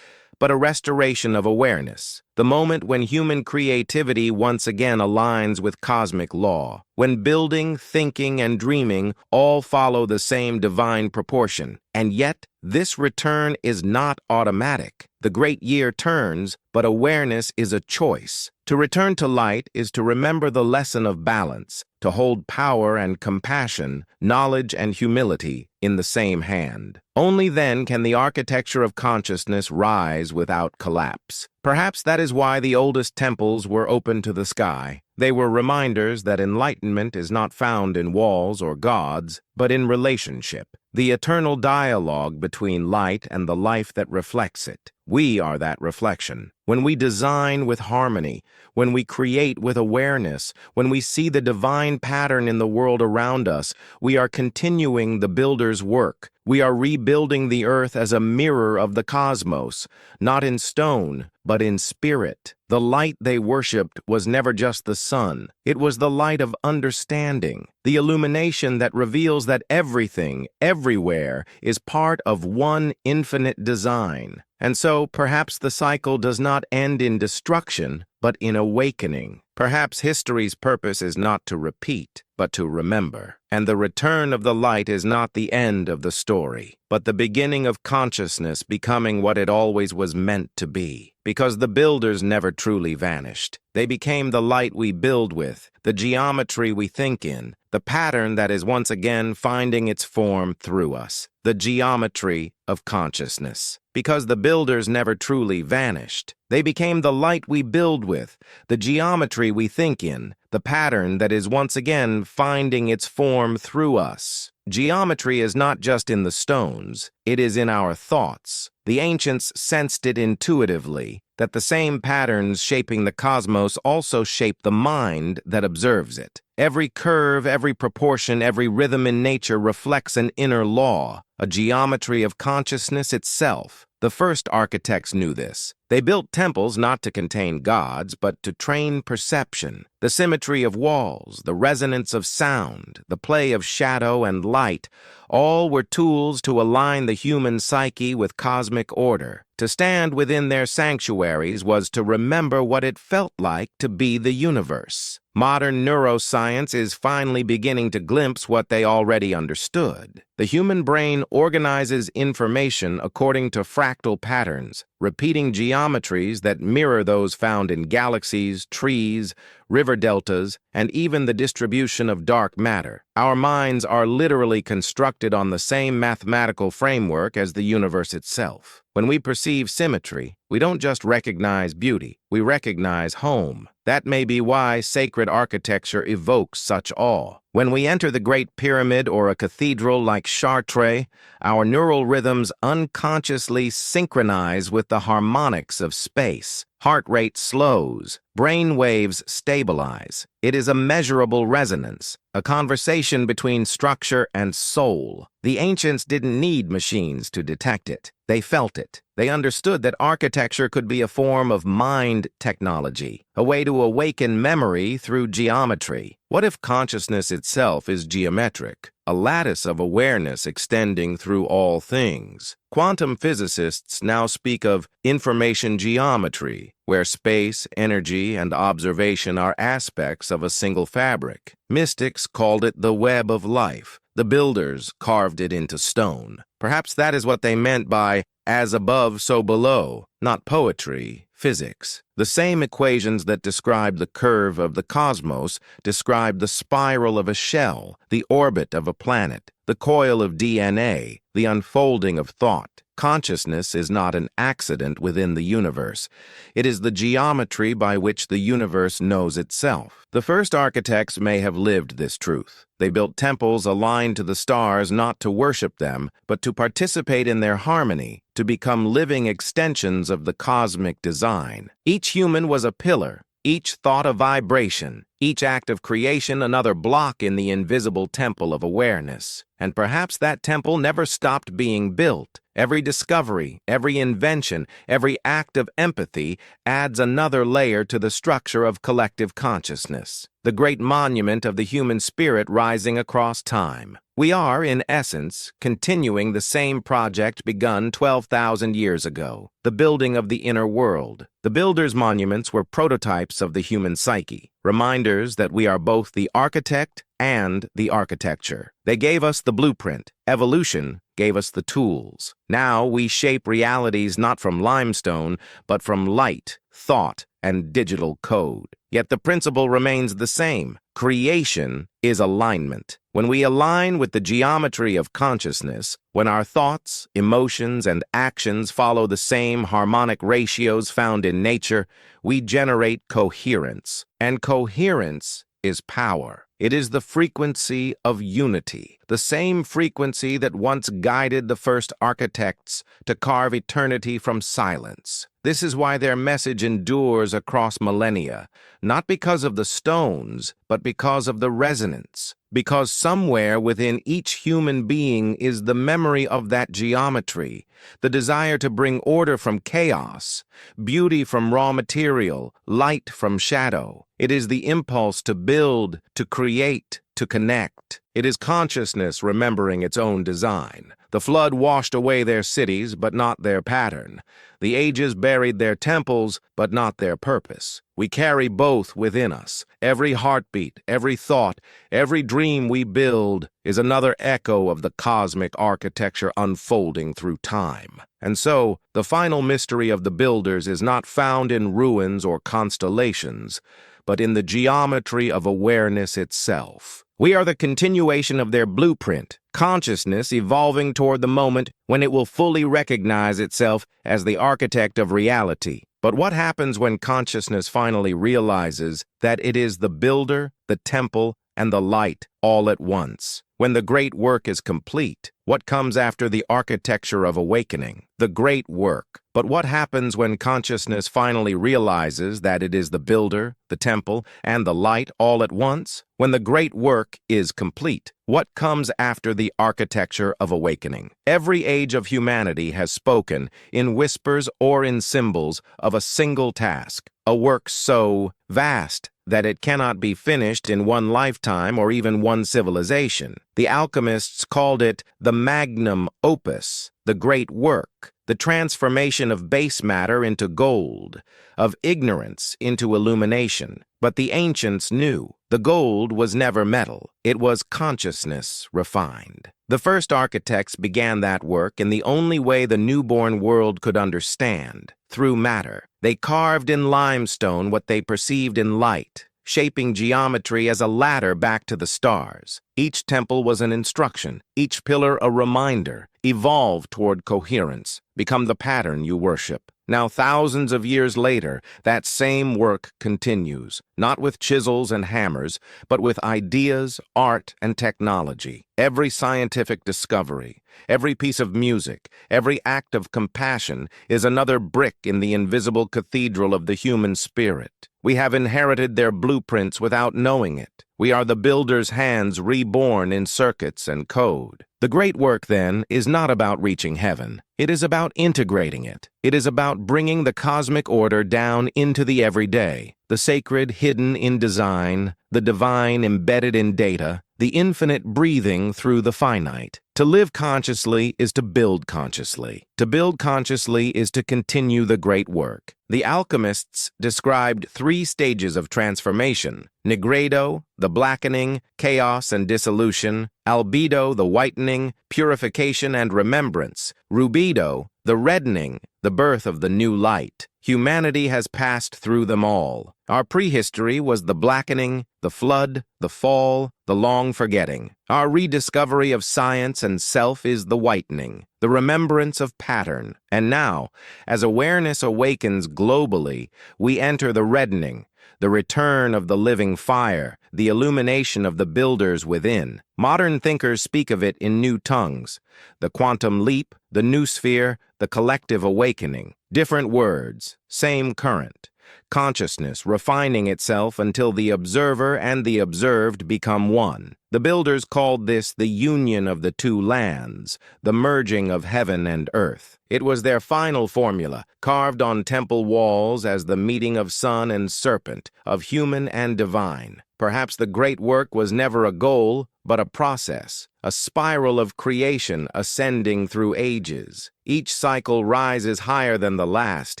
A: but a restoration of awareness. The moment when human creativity once again aligns with cosmic law. When building, thinking, and dreaming all follow the same divine proportion. And yet, this return is not automatic. The great year turns, but awareness is a choice. To return to light is to remember the lesson of balance, to hold power and compassion, knowledge and humility in the same hand. Only then can the architecture of consciousness rise without collapse. Perhaps that is why the oldest temples were open to the sky. They were reminders that enlightenment is not found in walls or gods, but in relationship, the eternal dialogue between light and the life that reflects it. We are that reflection. When we design with harmony, when we create with awareness, when we see the divine pattern in the world around us, we are continuing the builder's work. We are rebuilding the earth as a mirror of the cosmos, not in stone, but in spirit. The light they worshipped was never just the sun. It was the light of understanding, the illumination that reveals that everything, everywhere, is part of one infinite design. And so, perhaps the cycle does not end in destruction, but in awakening. Perhaps history's purpose is not to repeat, but to remember. And the return of the light is not the end of the story, but the beginning of consciousness becoming what it always was meant to be. Because the builders never truly vanished. They became the light we build with, the geometry we think in, the pattern that is once again finding its form through us, the geometry of consciousness. Because the builders never truly vanished. They became the light we build with, the geometry we think in, the pattern that is once again finding its form through us. Geometry is not just in the stones, it is in our thoughts. The ancients sensed it intuitively, that the same patterns shaping the cosmos also shape the mind that observes it. Every curve, every proportion, every rhythm in nature reflects an inner law, a geometry of consciousness itself. The first architects knew this. They built temples not to contain gods, but to train perception. The symmetry of walls, the resonance of sound, the play of shadow and light, all were tools to align the human psyche with cosmic order. To stand within their sanctuaries was to remember what it felt like to be the universe. Modern neuroscience is finally beginning to glimpse what they already understood. The human brain organizes information according to fractal patterns, repeating geometries that mirror those found in galaxies, trees, river deltas, and even the distribution of dark matter. Our minds are literally constructed on the same mathematical framework as the universe itself. When we perceive symmetry, we don't just recognize beauty, we recognize home. That may be why sacred architecture evokes such awe. When we enter the Great Pyramid or a cathedral like Chartres, our neural rhythms unconsciously synchronize with the harmonics of space. Heart rate slows, brain waves stabilize. It is a measurable resonance, a conversation between structure and soul. The ancients didn't need machines to detect it. They felt it. They understood that architecture could be a form of mind technology, a way to awaken memory through geometry. What if consciousness itself is geometric, a lattice of awareness extending through all things? Quantum physicists now speak of information geometry, where space, energy, and observation are aspects of a single fabric. Mystics called it the web of life. The builders carved it into stone. Perhaps that is what they meant by as above, so below, not poetry, physics. The same equations that describe the curve of the cosmos describe the spiral of a shell, the orbit of a planet, the coil of DNA, the unfolding of thought. Consciousness is not an accident within the universe. It is the geometry by which the universe knows itself. The first architects may have lived this truth. They built temples aligned to the stars not to worship them, but to participate in their harmony, to become living extensions of the cosmic design. Each human was a pillar, each thought a vibration, each act of creation another block in the invisible temple of awareness. And perhaps that temple never stopped being built. Every discovery, every invention, every act of empathy adds another layer to the structure of collective consciousness, the great monument of the human spirit rising across time. We are, in essence, continuing the same project begun 12,000 years ago, the building of the inner world. The builders' monuments were prototypes of the human psyche, reminders that we are both the architect and the architecture. They gave us the blueprint. Evolution gave us the tools. Now we shape realities not from limestone, but from light, thought, and digital code. Yet the principle remains the same. Creation is alignment. When we align with the geometry of consciousness, when our thoughts, emotions, and actions follow the same harmonic ratios found in nature, we generate coherence. And coherence is power. It is the frequency of unity, the same frequency that once guided the first architects to carve eternity from silence. This is why their message endures across millennia, not because of the stones, but because of the resonance. Because somewhere within each human being is the memory of that geometry, the desire to bring order from chaos, beauty from raw material, light from shadow. It is the impulse to build, to create, to connect. It is consciousness remembering its own design. The flood washed away their cities, but not their pattern. The ages buried their temples, but not their purpose. We carry both within us. Every heartbeat, every thought, every dream we build is another echo of the cosmic architecture unfolding through time. And so, the final mystery of the builders is not found in ruins or constellations, but in the geometry of awareness itself. We are the continuation of their blueprint, consciousness evolving toward the moment when it will fully recognize itself as the architect of reality. But what happens when consciousness finally realizes that it is the builder, the temple, and the light all at once? When the great work is complete, what comes after the architecture of awakening? The great work. But what happens when consciousness finally realizes that it is the builder, the temple, and the light all at once? When the great work is complete, what comes after the architecture of awakening? Every age of humanity has spoken, in whispers or in symbols, of a single task, a work so vast that it cannot be finished in one lifetime or even one civilization. The alchemists called it the magnum opus, the great work, the transformation of base matter into gold, of ignorance into illumination. But the ancients knew the gold was never metal. It was consciousness refined. The first architects began that work in the only way the newborn world could understand, through matter. They carved in limestone what they perceived in light, shaping geometry as a ladder back to the stars. Each temple was an instruction, each pillar a reminder. Evolve toward coherence, become the pattern you worship. Now, thousands of years later, that same work continues, not with chisels and hammers, but with ideas, art, and technology. Every scientific discovery, every piece of music, every act of compassion is another brick in the invisible cathedral of the human spirit. We have inherited their blueprints without knowing it. We are the builder's hands reborn in circuits and code. The great work, then, is not about reaching heaven. It is about integrating it. It is about bringing the cosmic order down into the everyday, the sacred hidden in design, the divine embedded in data, the infinite breathing through the finite. To live consciously is to build consciously. To build consciously is to continue the great work. The alchemists described 3 stages of transformation: nigredo, the blackening, chaos and dissolution; albedo, the whitening, purification and remembrance; rubedo, the reddening, the birth of the new light. Humanity has passed through them all. Our prehistory was the blackening, the flood, the fall, the long forgetting. Our rediscovery of science and self is the whitening, the remembrance of pattern. And now, as awareness awakens globally, we enter the reddening, the return of the living fire, the illumination of the builders within. Modern thinkers speak of it in new tongues: the quantum leap, the new sphere, the collective awakening. Different words, same current. Consciousness refining itself until the observer and the observed become one. The builders called this the union of the two lands, the merging of heaven and earth. It was their final formula, carved on temple walls as the meeting of sun and serpent, of human and divine. Perhaps the great work was never a goal, but a process, a spiral of creation ascending through ages. Each cycle rises higher than the last,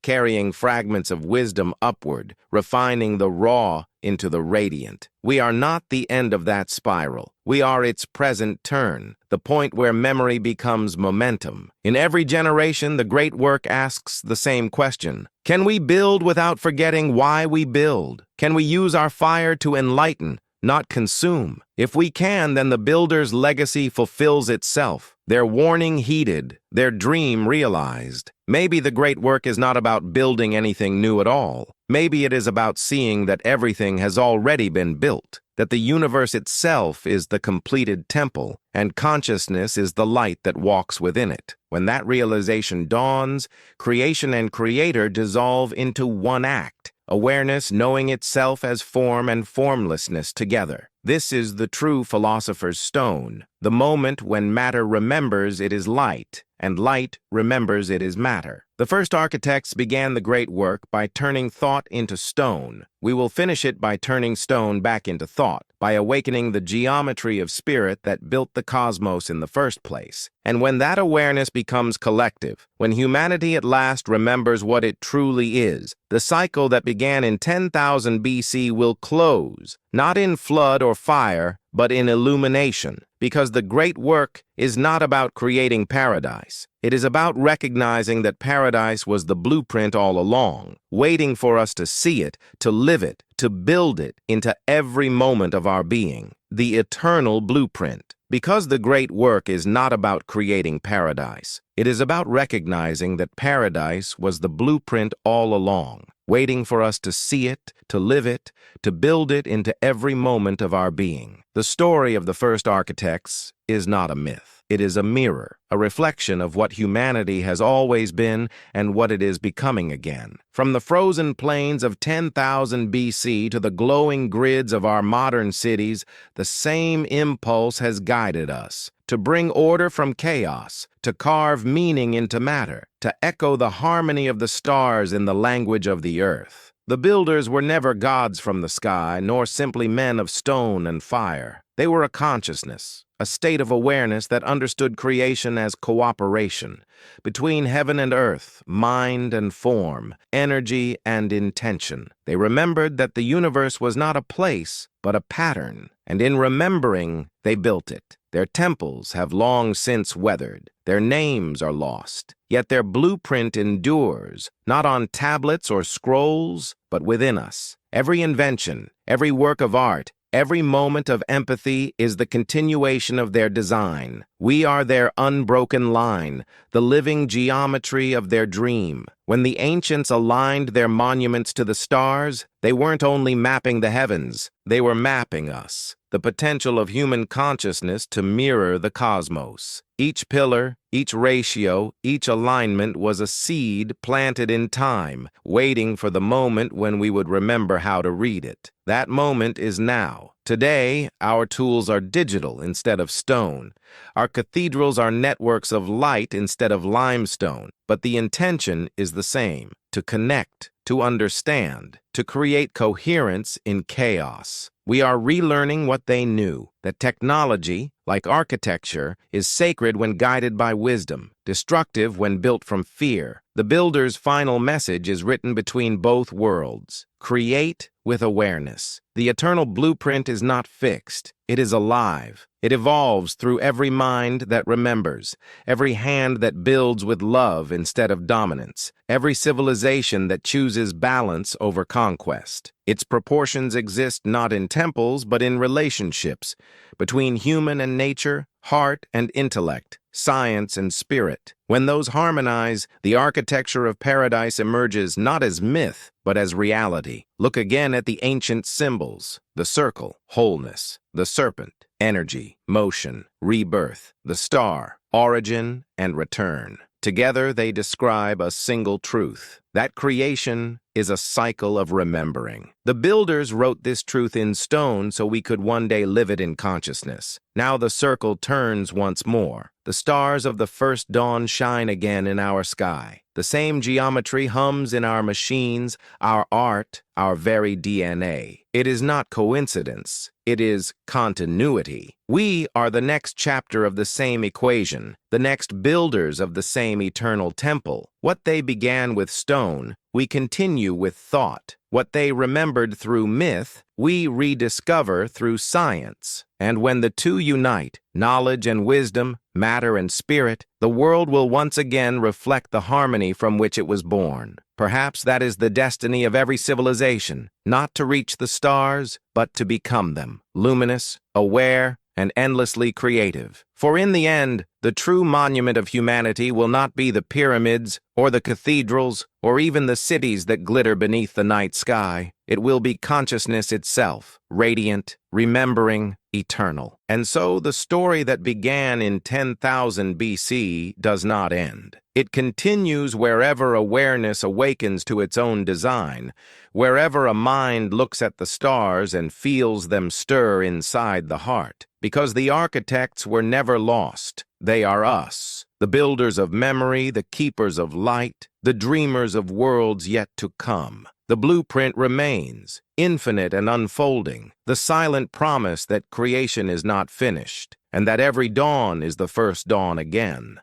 A: carrying fragments of wisdom upward, refining the raw into the radiant. We are not the end of that spiral. We are its present turn, the point where memory becomes momentum. In every generation, the great work asks the same question: can we build without forgetting why we build? Can we use our fire to enlighten, not consume? If we can, then the builder's legacy fulfills itself, their warning heeded, their dream realized. Maybe the great work is not about building anything new at all. Maybe it is about seeing that everything has already been built, that the universe itself is the completed temple, and consciousness is the light that walks within it. When that realization dawns, creation and creator dissolve into one act, awareness knowing itself as form and formlessness together. This is the true philosopher's stone, the moment when matter remembers it is light, and light remembers it is matter. The first architects began the great work by turning thought into stone. We will finish it by turning stone back into thought, by awakening the geometry of spirit that built the cosmos in the first place. And when that awareness becomes collective, when humanity at last remembers what it truly is, the cycle that began in 10,000 BC will close, not in flood or fire, but in illumination, because the great work is not about creating paradise. It is about recognizing that paradise was the blueprint all along, waiting for us to see it, to live it, to build it into every moment of our being. The eternal blueprint. Because the great work is not about creating paradise, it is about recognizing that paradise was the blueprint all along, waiting for us to see it, to live it, to build it into every moment of our being. The story of the first architects is not a myth. It is a mirror, a reflection of what humanity has always been and what it is becoming again. From the frozen plains of 10,000 BC to the glowing grids of our modern cities, the same impulse has guided us: to bring order from chaos, to carve meaning into matter, to echo the harmony of the stars in the language of the earth. The builders were never gods from the sky, nor simply men of stone and fire. They were a consciousness, a state of awareness that understood creation as cooperation between heaven and earth, mind and form, energy and intention. They remembered that the universe was not a place, but a pattern, and in remembering, they built it. Their temples have long since weathered. Their names are lost, yet their blueprint endures, not on tablets or scrolls, but within us. Every invention, every work of art, every moment of empathy is the continuation of their design. We are their unbroken line, the living geometry of their dream. When the ancients aligned their monuments to the stars, they weren't only mapping the heavens, they were mapping us, the potential of human consciousness to mirror the cosmos. Each pillar, each ratio, each alignment was a seed planted in time, waiting for the moment when we would remember how to read it. That moment is now. Today, our tools are digital instead of stone. Our cathedrals are networks of light instead of limestone. But the intention is the same: to connect, to understand, to create coherence in chaos. We are relearning what they knew, that technology, like architecture, is sacred when guided by wisdom, destructive when built from fear. The builder's final message is written between both worlds: create with awareness. The eternal blueprint is not fixed. It is alive. It evolves through every mind that remembers, every hand that builds with love instead of dominance, every civilization that chooses balance over conquest. Its proportions exist not in temples, but in relationships between human and nature, heart and intellect, science and spirit. When those harmonize, the architecture of paradise emerges not as myth, but as reality. Look again at the ancient symbols: the circle, wholeness; the serpent, energy, motion, rebirth; the star, origin and return. Together they describe a single truth: that creation is a cycle of remembering. The builders wrote this truth in stone so we could one day live it in consciousness. Now the circle turns once more. The stars of the first dawn shine again in our sky. The same geometry hums in our machines, our art, our very DNA. It is not coincidence. It is continuity. We are the next chapter of the same equation, the next builders of the same eternal temple. What they began with stone, we continue with thought. What they remembered through myth, we rediscover through science. And when the two unite, knowledge and wisdom, matter and spirit, the world will once again reflect the harmony from which it was born. Perhaps that is the destiny of every civilization, not to reach the stars, but to become them, luminous, aware, and endlessly creative. For in the end, the true monument of humanity will not be the pyramids, or the cathedrals, or even the cities that glitter beneath the night sky. It will be consciousness itself, radiant, remembering, eternal. And so the story that began in 10,000 BC does not end. It continues wherever awareness awakens to its own design, wherever a mind looks at the stars and feels them stir inside the heart. Because the architects were never lost. They are us, the builders of memory, the keepers of light, the dreamers of worlds yet to come. The blueprint remains, infinite and unfolding, the silent promise that creation is not finished, and that every dawn is the first dawn again.